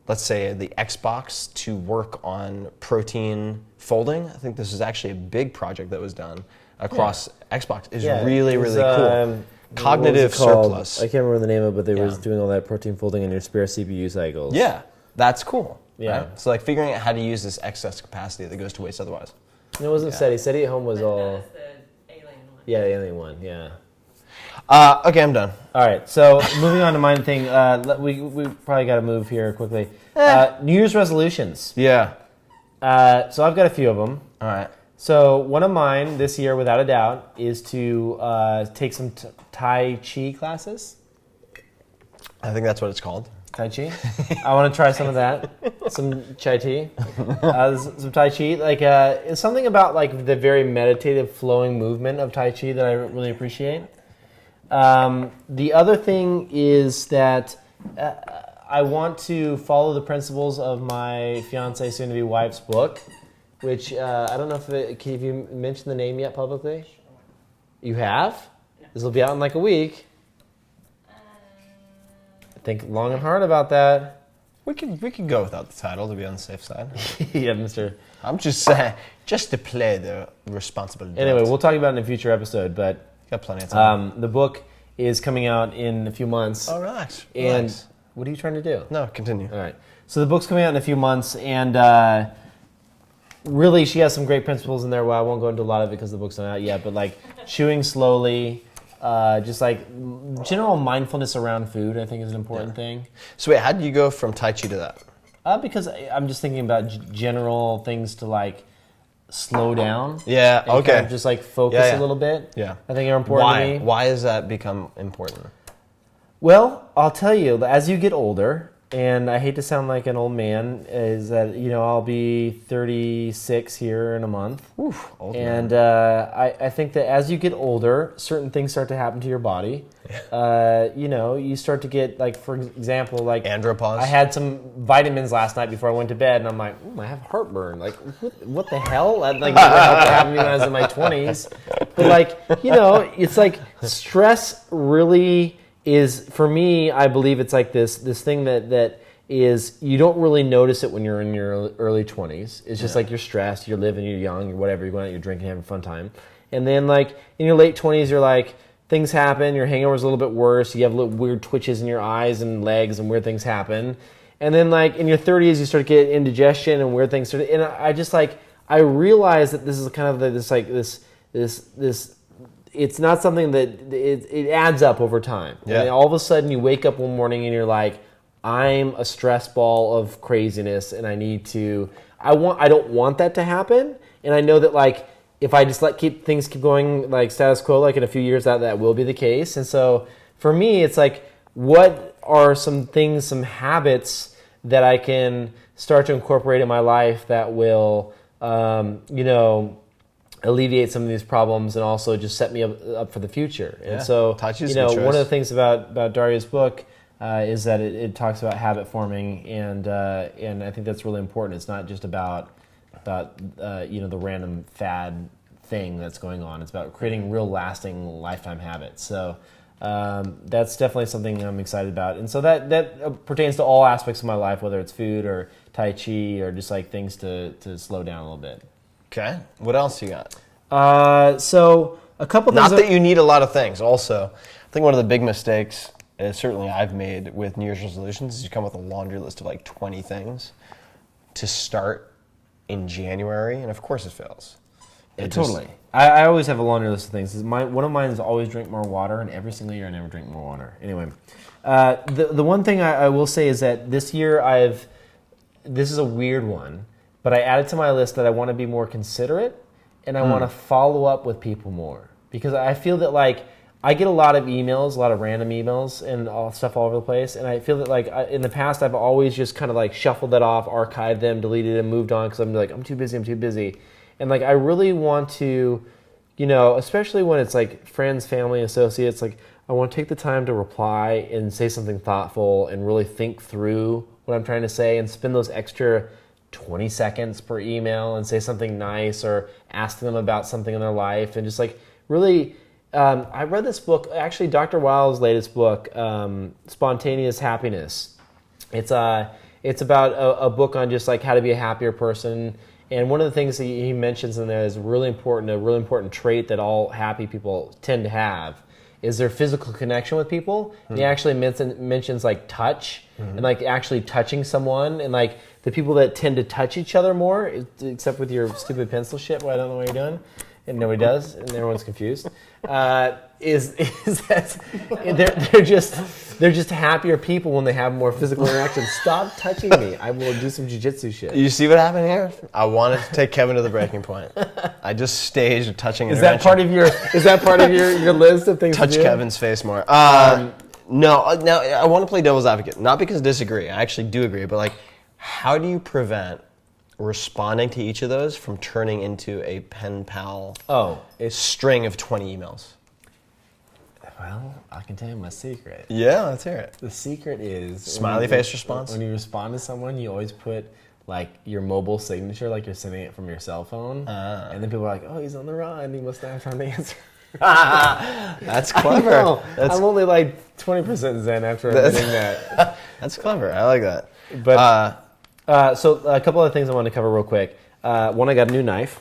let's say the Xbox to work on protein folding. I think this is actually a big project that was done across Xbox. It's really cool. Cognitive surplus. I can't remember the name of it, but they was doing all that protein folding in your spare CPU cycles. Yeah. That's cool. Yeah. Right? So like figuring out how to use this excess capacity that goes to waste otherwise. It wasn't SETI. SETI at home was all... That's the alien one. Yeah, the alien one, yeah. Okay, I'm done. All right, so moving on to my thing, we probably got to move here quickly. New Year's resolutions. Yeah. So I've got a few of them. All right. So one of mine this year, without a doubt, is to take some Tai Chi classes. I think that's what it's called. Tai Chi. I want to try some of that. Some Chai Tea. Some Tai Chi. Like, it's something about like the very meditative, flowing movement of Tai Chi that I really appreciate. The other thing is that I want to follow the principles of my fiancée, soon-to-be wife's book, which I don't know if you mentioned the name yet publicly? You have? No. This will be out in like a week. Think long and hard about that. We could go without the title to be on the safe side. Yeah, Mr. I'm just saying, just to play the responsible adult. Anyway, we'll talk about it in a future episode, but got plenty of time. The book is coming out in a few months. Oh, relax. And Relax. what are you trying to do? No, continue. All right. So the book's coming out in a few months, and really, she has some great principles in there. Well, I won't go into a lot of it because the book's not out yet, but like chewing slowly, just like general mindfulness around food, I think is an important thing. So wait, how did you go from Tai Chi to that? Because I'm just thinking about general things to like slow down. Yeah, and okay. kind of just like focus a little bit. Yeah. I think are important Why? to me. Why has that become important? Well, I'll tell you, as you get older, and I hate to sound like an old man, is that, I'll be 36 here in a month. Oof, old And man. I think that as you get older, certain things start to happen to your body. You start to get, like, for example, like... Andropause? I had some vitamins last night before I went to bed, and I'm like, I have heartburn. Like, what the hell? Like, what happened to me when I was in my 20s? But, like, it's like stress really... is, for me, I believe it's like this thing that is, you don't really notice it when you're in your early 20s. It's just like you're stressed, you're living, you're young, you're whatever, you're going out, you're drinking, having a fun time. And then like in your late 20s, you're like, things happen, your hangover's a little bit worse, you have little weird twitches in your eyes and legs and weird things happen. And then like in your 30s, you start to get indigestion and weird things start to, and I just like, I realize that this is kind of this it's not something that it adds up over time. Yeah. And all of a sudden you wake up one morning and you're like, I'm a stress ball of craziness and I don't want that to happen. And I know that like if I just keep going like status quo, like in a few years that will be the case. And so for me, it's like, what are some things, some habits that I can start to incorporate in my life that will, alleviate some of these problems and also just set me up for the future. Yeah. And so, Tai Chi's a good choice. one of the things about Daria's book is that it talks about habit forming, and I think that's really important. It's not just about the random fad thing that's going on. It's about creating real lasting lifetime habits. So that's definitely something I'm excited about. And so that pertains to all aspects of my life, whether it's food or Tai Chi or just like things to slow down a little bit. Okay. What else you got? So a couple things. Not that you need a lot of things. Also, I think one of the big mistakes, certainly I've made with New Year's resolutions, is you come with a laundry list of like 20 things to start in January, and of course it fails. Totally. I always have a laundry list of things. One of mine is always drink more water, and every single year I never drink more water. Anyway, the one thing I will say is that this year this is a weird one, but I added to my list that I want to be more considerate and I want to follow up with people more. Because I feel that like I get a lot of emails, a lot of random emails and stuff all over the place. And I feel that like in the past I've always just kind of like shuffled that off, archived them, deleted them, moved on because I'm like, I'm too busy. And like I really want to, especially when it's like friends, family, associates, like I want to take the time to reply and say something thoughtful and really think through what I'm trying to say and spend those extra 20 seconds per email and say something nice or ask them about something in their life and just like really, I read this book, actually Dr. Weil's latest book, Spontaneous Happiness. It's about a book on just like how to be a happier person. And one of the things that he mentions in there is a really important trait that all happy people tend to have is their physical connection with people. And he actually mentions like touch and like actually touching someone and like the people that tend to touch each other more, except with your stupid pencil shit where I don't know what you're doing, and nobody does, and everyone's confused, is that they're just happier people when they have more physical interaction. Stop touching me. I will do some jiu-jitsu shit. You see what happened here? I wanted to take Kevin to the breaking point. I just staged a touching Is intervention. that part of your list of things Touch to do? Kevin's face more. No, I want to play devil's advocate. Not because I disagree. I actually do agree. But like, how do you prevent responding to each of those from turning into a pen pal string of 20 emails? Well, I can tell you my secret. Yeah, let's hear it. The secret is... Smiley face response? When you respond to someone, you always put like your mobile signature, like you're sending it from your cell phone. And then people are like, oh, he's on the run. He must not have time to answer. That's clever. I'm only like 20% zen after admitting that. That's clever. I like that. But so a couple other things I wanted to cover real quick. One, I got a new knife.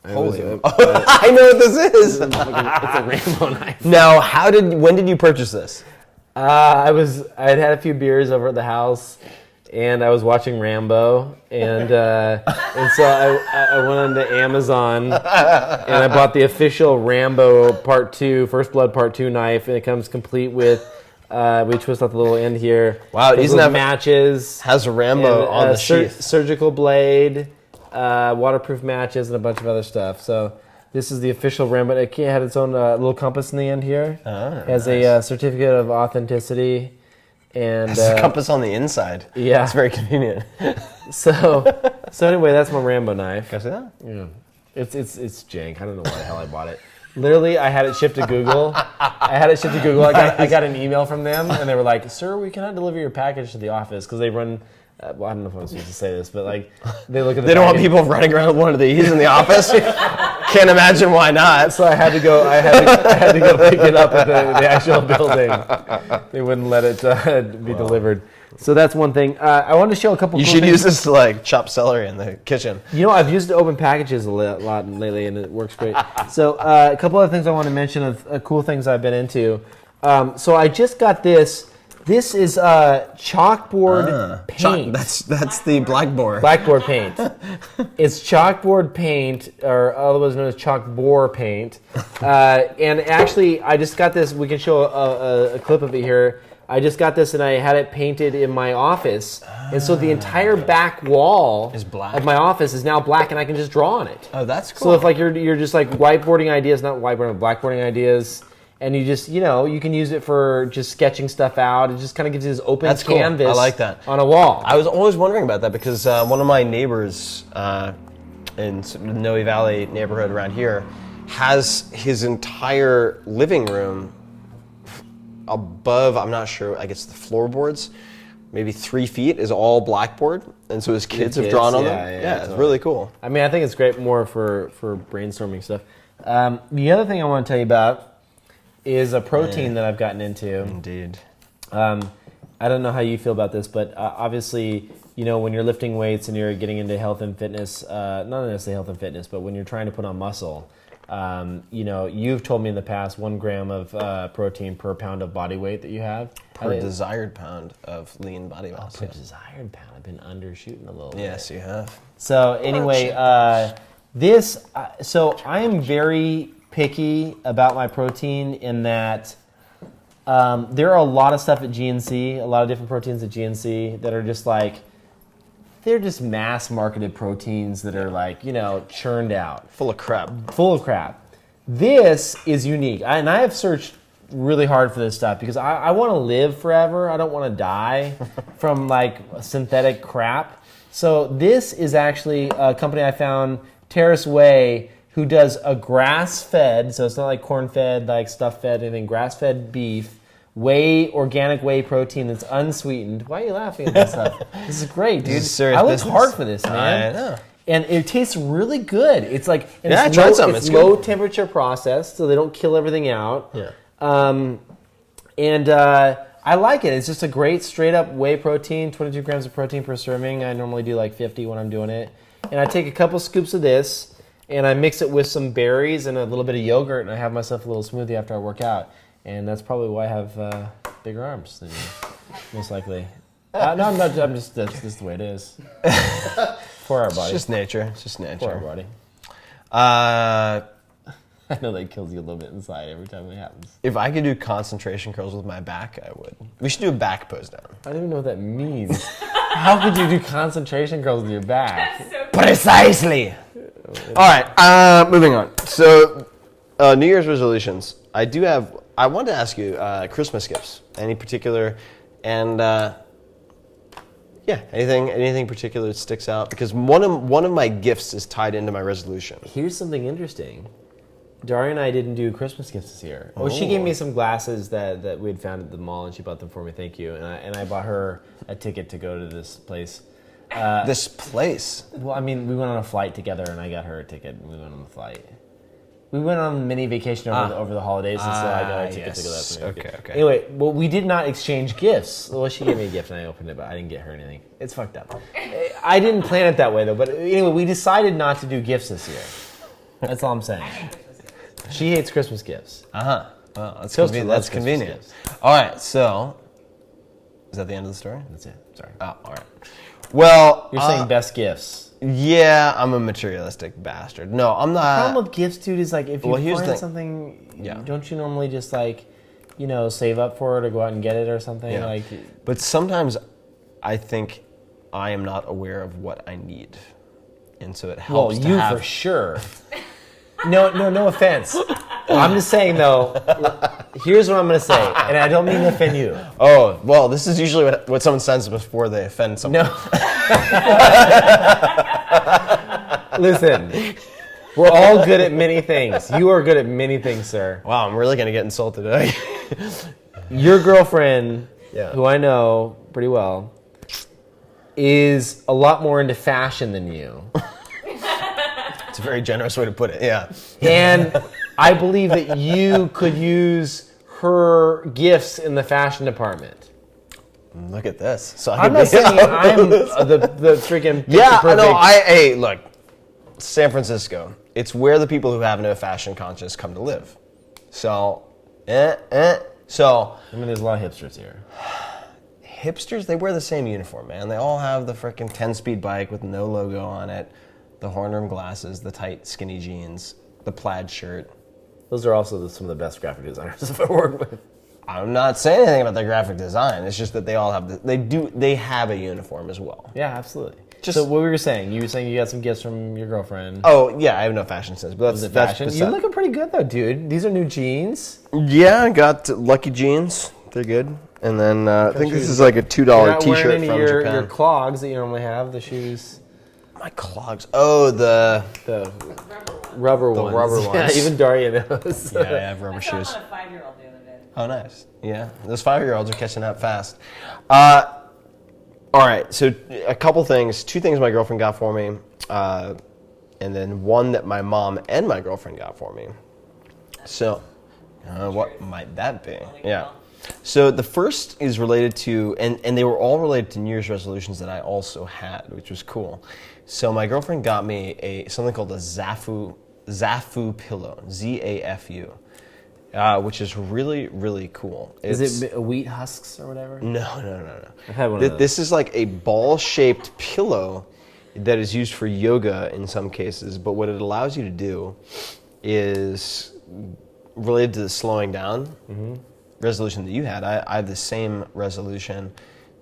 Holy! I know what this is. It's a rainbow knife. Now, when did you purchase this? I'd had a few beers over at the house, and I was watching Rambo, and so I went on to Amazon, and I bought the official Rambo Part 2, First Blood Part 2 knife, and it comes complete with, we twist out the little end here. Wow, it doesn't have matches. Has a Rambo on the sheath. Surgical blade, waterproof matches, and a bunch of other stuff. So this is the official Rambo. It had its own little compass in the end here. Has nice. A certificate of authenticity. And it's a compass on the inside. Yeah. It's very convenient. So anyway, that's my Rambo knife. Can I see that? Yeah. It's jank. I don't know why the hell I bought it. Literally, I had it shipped to Google. I got an email from them, and they were like, "Sir, we cannot deliver your package to the office," because they run. Well, I don't know if I'm supposed to say this, but like they look at. They don't want people running around with one of these in the office. Can't imagine why not. So I had to go. I had to go pick it up at the actual building. They wouldn't let it be delivered. So that's one thing. I wanted to show a couple. You should use this to like chop celery in the kitchen. You know, I've used to open packages a lot lately, and it works great. So a couple other things I want to mention of cool things I've been into. So I just got this. This is chalkboard paint. That's the blackboard. Blackboard paint. It's chalkboard paint, or otherwise known as chalkboard paint. And actually, I just got this. We can show a clip of it here. I just got this, and I had it painted in my office. And so the entire back wall is black. Of my office is now black, and I can just draw on it. Oh, that's cool. So if like you're just like whiteboarding ideas, not whiteboarding, blackboarding ideas. And you just, you can use it for just sketching stuff out. It just kind of gives you this open canvas. I like that. On a wall. I was always wondering about that because one of my neighbors in the Noe Valley neighborhood around here has his entire living room above, I'm not sure, I guess the floorboards, maybe 3 feet is all blackboard. And so his kids have drawn on them. Yeah, it's really cool. I mean, I think it's great more for brainstorming stuff. The other thing I want to tell you about is a protein that I've gotten into. Indeed. I don't know how you feel about this, but obviously, when you're lifting weights and you're getting into health and fitness, not necessarily health and fitness, but when you're trying to put on muscle, you've told me in the past 1 gram of protein per pound of body weight that you have. Per desired pound of lean body mass. Per desired pound. I've been undershooting a little bit. Yes, you have. So anyway, so I am very picky about my protein in that there are a lot of stuff at GNC, a lot of different proteins at GNC that are just like, they're just mass marketed proteins that are like, churned out. Full of crap. This is unique. And I have searched really hard for this stuff because I want to live forever. I don't want to die from like synthetic crap. So this is actually a company I found, Terrace Whey, who does a grass-fed, so it's not like corn-fed, like stuff-fed, anything, grass-fed beef, organic whey protein that's unsweetened. Why are you laughing at this stuff? This is great, dude. This is serious I worked business. hard for this, man. I know. And it tastes really good. It's like, I tried some. It's low temperature processed, so they don't kill everything out. Yeah. I like it. It's just a great straight-up whey protein, 22 grams of protein per serving. I normally do like 50 when I'm doing it. And I take a couple scoops of this, and I mix it with some berries and a little bit of yogurt, and I have myself a little smoothie after I work out. And that's probably why I have bigger arms than you, most likely. No, I'm not. That's just the way it is. For our body. It's just nature. For our body. I know that kills you a little bit inside every time it happens. If I could do concentration curls with my back, I would. We should do a back pose down. I don't even know what that means. How could you do concentration curls with your back? Precisely. All right, moving on. So, New Year's resolutions. I wanted to ask you Christmas gifts. Any particular, and anything particular that sticks out? Because one of my gifts is tied into my resolution. Here's something interesting. Daria and I didn't do Christmas gifts this year. Oh, she gave me some glasses that we had found at the mall, and she bought them for me. Thank you. And I bought her a ticket to go to this place. This place? Well, I mean, we went on a flight together, and I got her a ticket, and we went on the flight. We went on a mini vacation over the holidays, and so I got her a ticket to go there. Okay. Anyway, well, we did not exchange gifts. Well, she gave me a gift, and I opened it, but I didn't get her anything. It's fucked up. I didn't plan it that way, though. But anyway, we decided not to do gifts this year. That's all I'm saying. She hates Christmas gifts. Uh-huh. Well, that's Toaster convenient. loves That's convenient. Christmas All right, so is that the end of the story? That's it. Sorry. Oh, all right. Well, You're saying best gifts. yeah, I'm a materialistic bastard. No, I'm The not. problem with gifts, dude, is like if you Well, here's the find thing. something, Yeah. don't you normally just like, save up for it or go out and get it or something? Yeah. Like, But sometimes I think I am not aware of what I need. And so it well, helps to you have... for sure. No offense. I'm just saying though. Here's what I'm gonna say, and I don't mean to offend you. Oh, well, this is usually what someone sends before they offend someone. No. Listen, we're all good at many things. You are good at many things, sir. Wow, I'm really going to get insulted today. Your girlfriend, Yeah. who I know pretty well, is a lot more into fashion than you. It's a very generous way to put it, yeah. And I believe that you could use her gifts in the fashion department. Look at this. So I'm not saying I'm the freaking Yeah, picture no, perfect. hey, look, San Francisco, it's where the people who have no fashion conscience come to live. So, So, I mean, there's a lot of hipsters here. hipsters, they wear the same uniform, man. They all have the frickin' 10-speed bike with no logo on it, the horn rim glasses, the tight, skinny jeans, the plaid shirt. Those are also some of the best graphic designers I've ever worked with. I'm not saying anything about their graphic design. It's just that they all have they have a uniform as well. Yeah, absolutely. Just- So what were you saying? You were saying you got some gifts from your girlfriend. Oh yeah, I have no fashion sense, but Was it that's fashion? beside- You're looking pretty good though, dude. These are new jeans. Yeah, I got Lucky Jeans. They're good. And then I think this shoes. is like a $2 You're not T-shirt wearing any from of your Japan. clogs that you normally have. The shoes, My clogs. Oh, the the rubber ones. rubber Yeah, ones. even Daria knows. yeah, I have rubber I saw shoes. him on a 5-year-old the other day. Oh, nice. Yeah, those 5-year-olds are catching up fast. All right, so a couple things. 2 things my girlfriend got for me, and then one that my mom and my girlfriend got for me. So, what might that be? Yeah. So the first is related to, and they were all related to New Year's resolutions that I also had, which was cool. So my girlfriend got me something called a Zafu pillow, Z-A-F-U. Which is really, really cool. Is it wheat husks or whatever? No. I've had one of those. This is like a ball-shaped pillow that is used for yoga in some cases, but what it allows you to do is related to the slowing down resolution that you had. I have the same resolution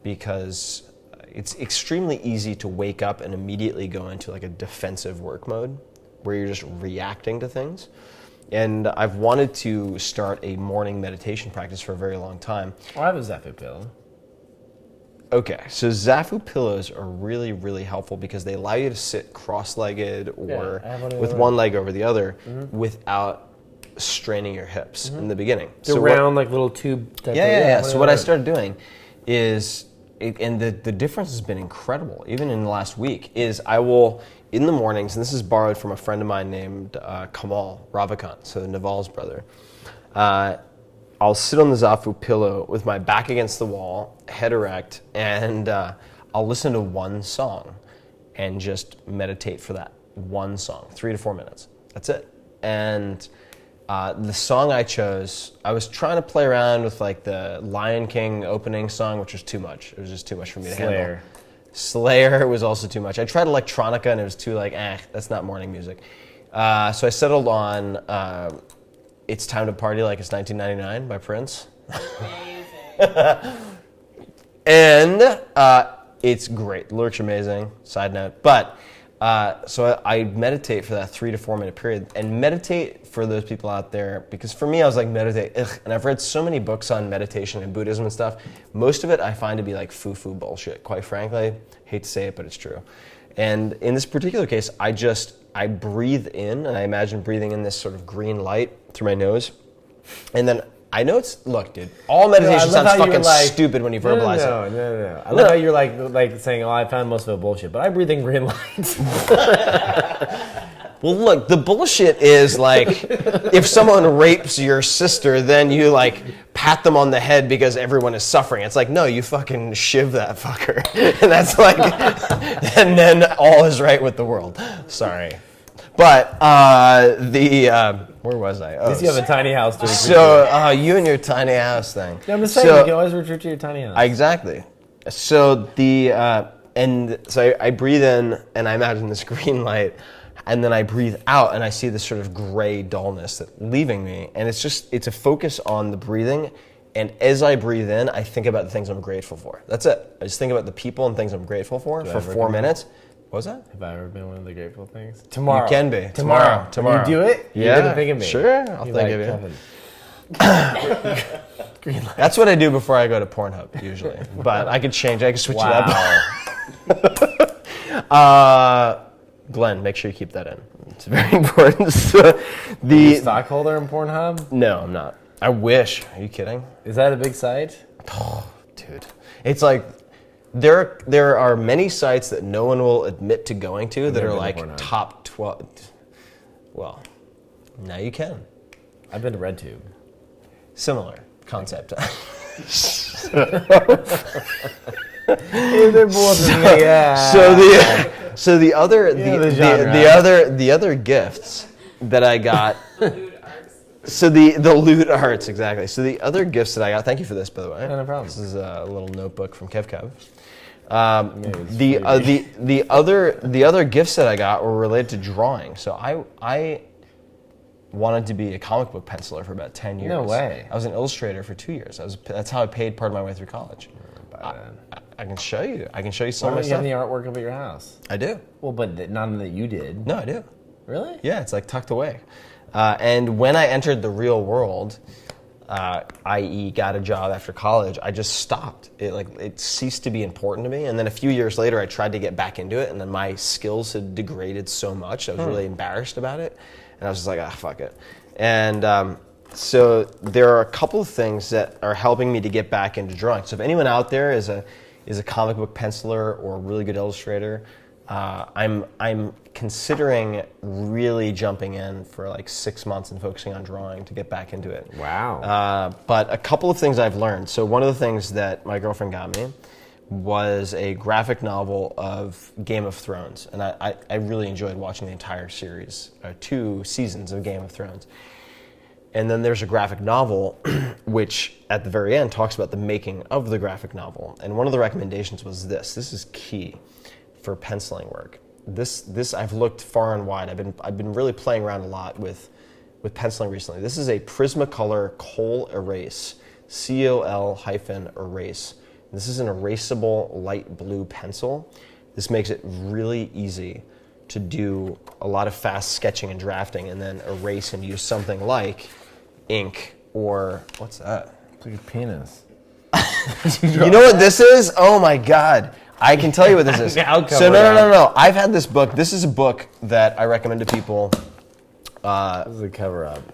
because it's extremely easy to wake up and immediately go into like a defensive work mode where you're just reacting to things. And I've wanted to start a morning meditation practice for a very long time. Oh, I have a Zafu pillow. Okay, so Zafu pillows are really, really helpful because they allow you to sit cross-legged or I have one of with those. one leg over the other without straining your hips in the beginning. They're So what- round, like little tube type. Yeah. So what I started doing is, and the difference has been incredible, even in the last week, is I will, in the mornings, and this is borrowed from a friend of mine named Kamal Ravikant, so Naval's brother. I'll sit on the Zafu pillow with my back against the wall, head erect, and I'll listen to one song and just meditate for that one song, 3 to 4 minutes. That's it. And the song I chose, I was trying to play around with like the Lion King opening song, which was too much. It was just too much for me to handle. Slayer was also too much. I tried electronica and it was too like, that's not morning music. So I settled on It's Time to Party Like It's 1999 by Prince. And it's great. The lyrics are amazing, side note. But so I meditate for that 3 to 4 minute period. And meditate for those people out there, because for me I was like, meditate, and I've read so many books on meditation and Buddhism and stuff. Most of it I find to be like foo-foo bullshit, quite frankly. Hate to say it, but it's true. And in this particular case, I breathe in, and I imagine breathing in this sort of green light through my nose. And then I know look, dude, all meditation sounds fucking stupid when you verbalize it. No. I love how you're like saying, I found most of it bullshit, but I breathe in green lights. Well, look, the bullshit is like, if someone rapes your sister, then you like pat them on the head because everyone is suffering. It's like, no, you fucking shiv that fucker. And that's like, and then all is right with the world. Sorry. But where was I? At least you have a tiny house to retreat So you and your tiny house thing. to. No, I'm just saying, you can always retreat to your tiny house. Exactly. So I breathe in and I imagine this green light, and then I breathe out and I see this sort of gray dullness that leaving me, and it's a focus on the breathing. And as I breathe in, I think about the things I'm grateful for. That's it. I just think about the people and things I'm grateful for 4 minutes. What was that? Have I ever been one of the grateful things? Tomorrow. You can be. Tomorrow. Tomorrow. You do it? Yeah. You're gonna think of me. Sure. I'll think of you. Green light. That's what I do before I go to Pornhub, usually. But I could change. I could switch it up. Glenn, make sure you keep that in. It's very important. So, Are you a stockholder in Pornhub? No, I'm not. I wish. Are you kidding? Is that a big site? Oh, dude. It's like there are many sites that no one will admit to going to that are like top 12. Well, now you can. I've been to RedTube. Similar concept. They're both So the other gifts that I got. So the lewd arts, exactly. So the other gifts that I got. Thank you for this, by the way. No problem. This is a little notebook from KevKev. The other gifts that I got were related to drawing. So I wanted to be a comic book penciler for about 10 years. No way. I was an illustrator for 2 years. That's how I paid part of my way through college. I can show you. I can show you some of my Why don't you stuff. have the artwork up at your house? I do. Well, but none that you did. No, I do. Really? Yeah, it's like tucked away. And when I entered the real world, i.e. got a job after college, I just stopped. It ceased to be important to me. And then a few years later, I tried to get back into it, and then my skills had degraded so much. I was really embarrassed about it. And I was just like, fuck it. And so there are a couple of things that are helping me to get back into drawing. So if anyone out there is a comic book penciler or a really good illustrator, I'm considering really jumping in for like 6 months and focusing on drawing to get back into it. Wow. But a couple of things I've learned. So one of the things that my girlfriend got me was a graphic novel of Game of Thrones. And I really enjoyed watching the entire series, 2 seasons of Game of Thrones. And then there's a graphic novel, which at the very end talks about the making of the graphic novel. And one of the recommendations was this. This is key for penciling work. This I've looked far and wide. I've been really playing around a lot with penciling recently. This is a Prismacolor Kohl Erase, COL-erase. This is an erasable light blue pencil. This makes it really easy to do a lot of fast sketching and drafting, and then erase and use something like ink or what's that? It's like a penis. You know what this is? Oh my God. I can tell you what this is. So no. I've had this book. This is a book that I recommend to people. This is a cover up.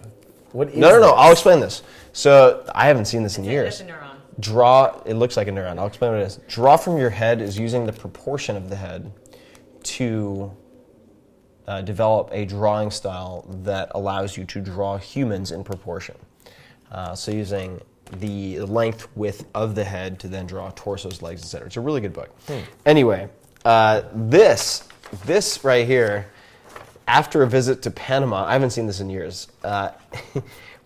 What is No. this? I'll explain this. So I haven't seen this in years. It's a neuron. Draw. It looks like a neuron. I'll explain what it is. Draw from your head is using the proportion of the head to develop a drawing style that allows you to draw humans in proportion. So using the length, width of the head to then draw torsos, legs, etc. It's a really good book. Anyway, this right here, after a visit to Panama, I haven't seen this in years,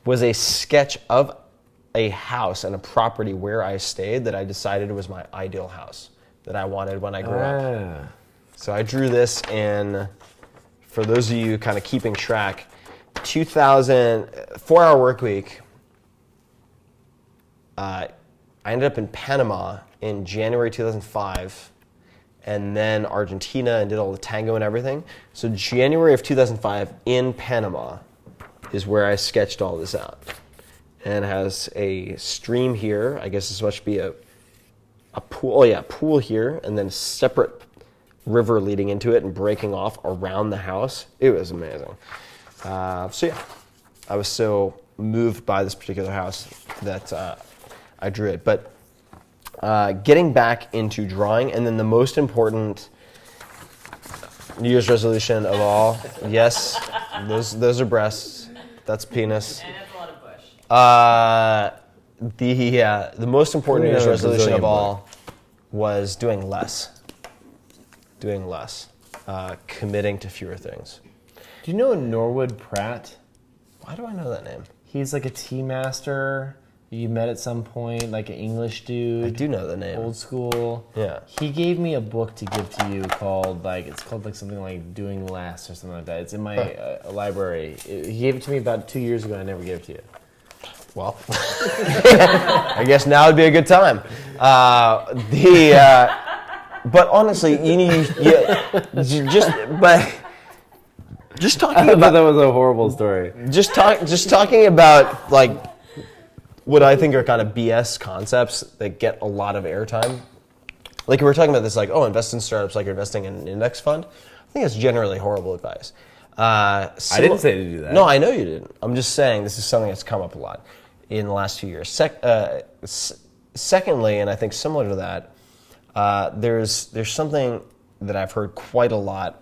was a sketch of a house and a property where I stayed that I decided was my ideal house that I wanted when I grew up. So I drew this in, for those of you kind of keeping track, 4-hour work week. I ended up in Panama in January 2005, and then Argentina, and did all the tango and everything. So January of 2005 in Panama is where I sketched all this out. And it has a stream here. I guess this must be a pool. Oh yeah, pool here, and then a separate river leading into it and breaking off around the house. It was amazing. So yeah, I was so moved by this particular house that I drew it. But getting back into drawing, and then the most important New Year's resolution of all, yes, those are breasts. That's penis. And that's a lot of bush. The most important New Year's resolution of all was doing less. Committing to fewer things. Do you know Norwood Pratt? Why do I know that name? He's like a tea master. You met at some point, like an English dude. I do know the name. Old school. Yeah. He gave me a book to give to you called something like Doing Less or something like that. It's in my library. He gave it to me about 2 years ago. I never gave it to you. Well, I guess now would be a good time. But honestly, just talking about that was a horrible story. just talking about like what I think are kind of BS concepts that get a lot of airtime. Like we were talking about this, like, oh, invest in startups like you're investing in an index fund. I think that's generally horrible advice. I didn't say to do that. No, I know you didn't. I'm just saying this is something that's come up a lot in the last few years. Secondly, and I think similar to that, there's something that I've heard quite a lot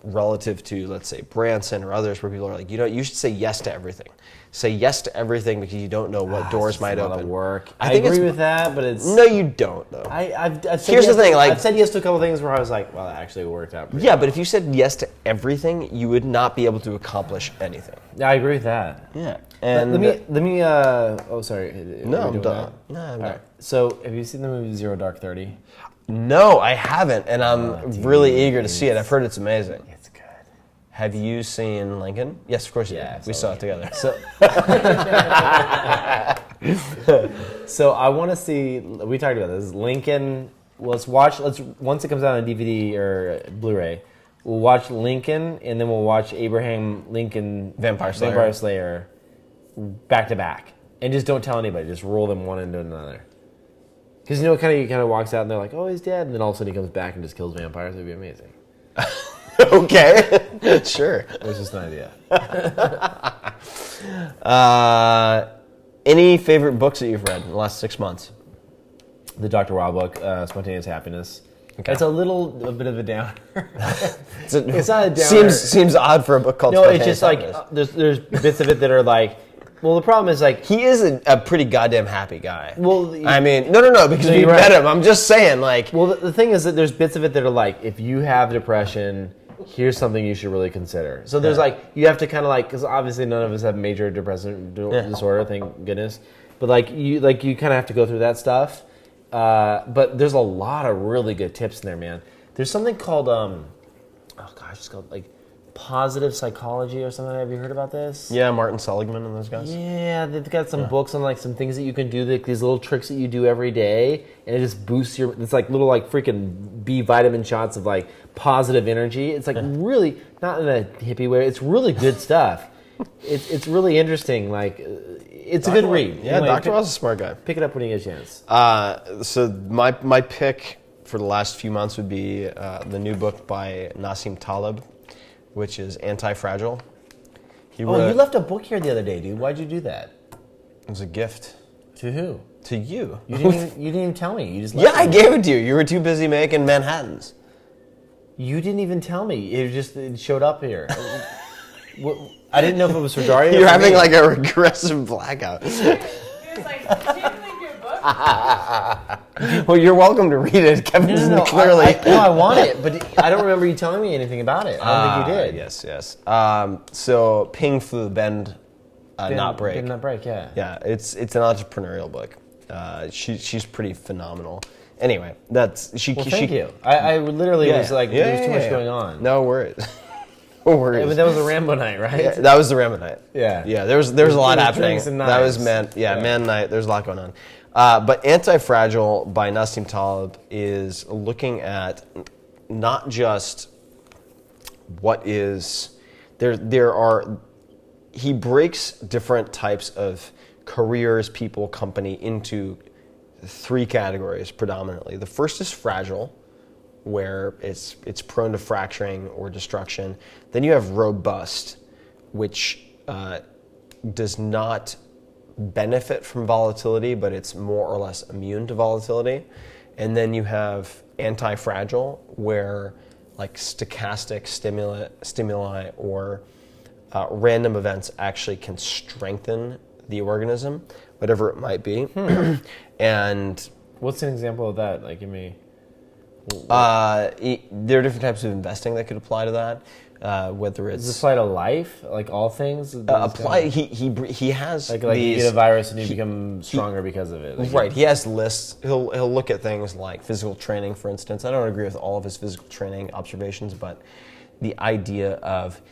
relative to, let's say, Branson or others, where people are like, you should say yes to everything. Say yes to everything because you don't know what doors might open. A lot of work. I I think agree with that, but it's... No, you don't, though. I've said Here's the thing, like... I've said yes to a couple things where I was like, well, that actually worked out pretty Yeah, well. but if you said yes to everything, you would not be able to accomplish anything. Yeah, I agree with that. Yeah. And let me. Oh, sorry. No, Are we I'm doing done. that? No, I'm All done. right. So, have you seen the movie Zero Dark 30? No, I haven't, and I'm really eager to see it. I've heard it's amazing. It's good. Have you seen Lincoln? Yes, of course you Yeah, did. We saw saw it together. So I want to see. We talked about this. Lincoln. Let's watch. Once it comes out on DVD or Blu-ray, we'll watch Lincoln, and then we'll watch Abraham Lincoln Vampire Slayer. Slayer back to back, and just don't tell anybody. Just roll them one into another. Because he kind of walks out and they're like, oh, he's dead, and then all of a sudden he comes back and just kills vampires. It'd be amazing. Okay, sure. It was just an idea. Any favorite books that you've read in the last 6 months? The Dr. Wow book, Spontaneous Happiness. Okay. It's a bit of a downer. It's not a downer. Seems odd for a book called No, it's Spontaneous just like Happiness. there's bits of it that are like. Well, the problem is like He is a pretty goddamn happy guy. Well, I mean, no, because we you're met right. him. I'm just saying, like... Well, the thing is that there's bits of it that are like, if you have depression, here's something you should really consider. So there's you have to kind of because obviously none of us have major depressive disorder, thank goodness. But you kind of have to go through that stuff. But there's a lot of really good tips in there, man. There's something called, it's called positive psychology or something. Have you heard about this? Yeah, Martin Seligman and those guys. Yeah, they've got some books on some things that you can do, these little tricks that you do every day, and it just boosts it's little freaking B vitamin shots of positive energy. It's really not in a hippie way. It's really good stuff. It's really interesting. It's a good read. Yeah, Anyway, Dr. Oz is a smart guy. Pick it up when you get a chance. So my pick for the last few months would be the new book by Nassim Taleb, which is Anti-Fragile. You left a book here the other day, dude. Why'd you do that? It was a gift. To who? To you. You didn't even tell me. You just Yeah, I gave it to you. You were too busy making Manhattans. You didn't even tell me. It showed up here. I didn't know if it was for Daria. You're having a regressive blackout. He was like, "Can you leave your book?" Well, you're welcome to read it. Kevin's No, clearly... I want it, but I don't remember you telling me anything about it. I don't think you did. Yes. So Ping Flew, Bend, Not Break. Bend, Not Break, yeah. Yeah, it's an entrepreneurial book. She's pretty phenomenal. Anyway, Thank you. I literally was there was too much going on. No worries. No worries. But that was a Rambo night, right? Yeah, that was the Rambo night. Yeah. Yeah, there was a lot happening. drinks and That was knives. Man night. There's a lot going on. But Anti-Fragile by Nassim Taleb is looking at not just what is he breaks different types of careers, people, company into 3 categories predominantly. The first is fragile, where it's prone to fracturing or destruction. Then you have robust, which does not benefit from volatility, but it's more or less immune to volatility. And then you have anti-fragile, where stochastic stimuli or random events actually can strengthen the organism, whatever it might be. And What's an example of that? Give me... there are different types of investing that could apply to that. whether Does it's this apply to life, like all things? apply. He has like these, you get a virus and you become stronger because of it. Like, right. He has lists. He'll look at things like physical training, for instance. I don't agree with all of his physical training observations, but the idea of,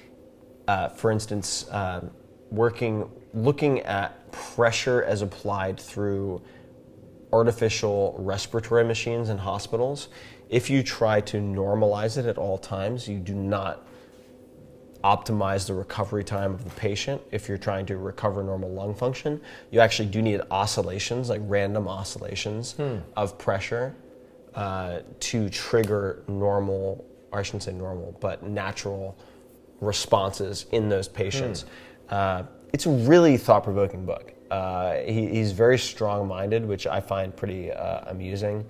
for instance, looking at pressure as applied through artificial respiratory machines in hospitals. If you try to normalize it at all times, you do not optimize the recovery time of the patient. If you're trying to recover normal lung function, you actually do need oscillations, like random oscillations of pressure to trigger normal, or I shouldn't say normal, but natural responses in those patients. It's a really thought-provoking book. He's very strong-minded, which I find pretty amusing.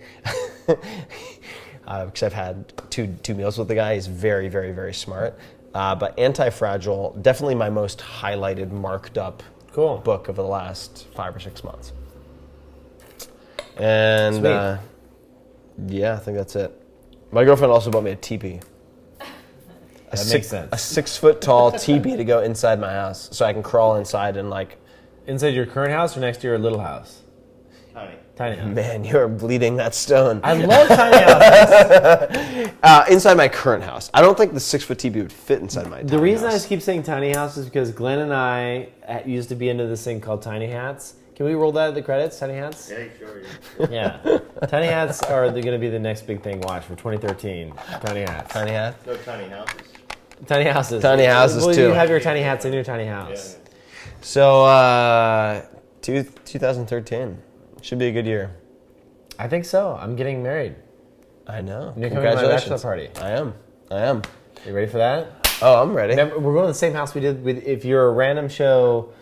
Because I've had two meals with the guy. He's very, very, very smart. But Anti-Fragile, definitely my most highlighted, marked up book of the last 5 or 6 months. And yeah, I think that's it. My girlfriend also bought me a teepee. That makes sense. A 6 foot tall teepee to go inside my house, so I can crawl inside and like. Inside your current house or next to your little house? Tiny house. Man, you're bleeding that stone. I love tiny houses. Inside my current house. I don't think the 6 foot teepee would fit inside my The reason house. I keep saying tiny house is because Glenn and I used to be into this thing called tiny hats. Can we roll that at the credits, tiny hats? Yeah, sure. Yeah. Tiny hats are going to be the next big thing. Watch for 2013. Tiny hats. Tiny hat? No tiny houses. Tiny houses. Tiny houses, well, too. You have your tiny hats in your tiny house. Yeah. So, 2013. Should be a good year. I think so. I'm getting married. I know. You're coming to my bachelor party. I am. You ready for that? Oh, I'm ready. Remember, we're going to the same house we did with, if you're a random show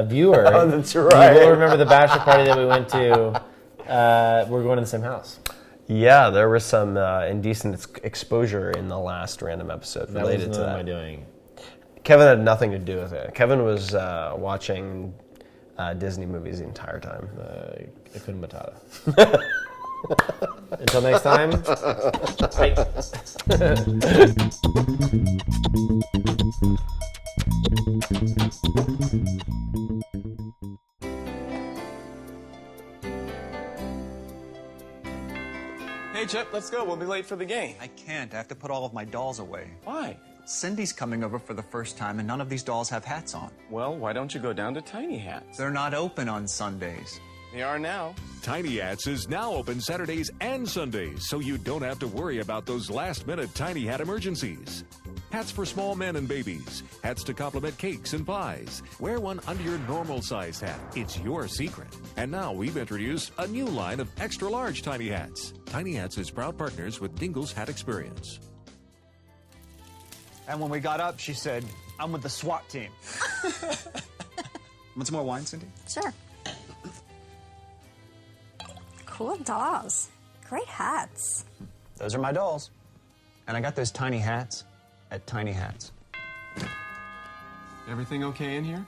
viewer. Oh, that's right. You will remember the bachelor party that we went to. We're going to the same house. Yeah, there was some indecent exposure in the last random episode related to What am that. I doing? Kevin had nothing to do with it. Kevin was watching Disney movies the entire time. Hakuna Matata. Until next time. Hey, Chip, let's go. We'll be late for the game. I can't. I have to put all of my dolls away. Why? Cindy's coming over for the first time, and none of these dolls have hats on. Well, why don't you go down to Tiny Hats? They're not open on Sundays. They are now. Tiny Hats is now open Saturdays and Sundays, so you don't have to worry about those last-minute tiny hat emergencies. Hats for small men and babies. Hats to complement cakes and pies. Wear one under your normal-sized hat. It's your secret. And now we've introduced a new line of extra-large tiny hats. Tiny Hats is proud partners with Dingle's Hat Experience. And when we got up, she said, "I'm with the SWAT team." Want some more wine, Cindy? Sure. Cool dolls. Great hats. Those are my dolls. And I got those tiny hats at Tiny Hats. Everything okay in here?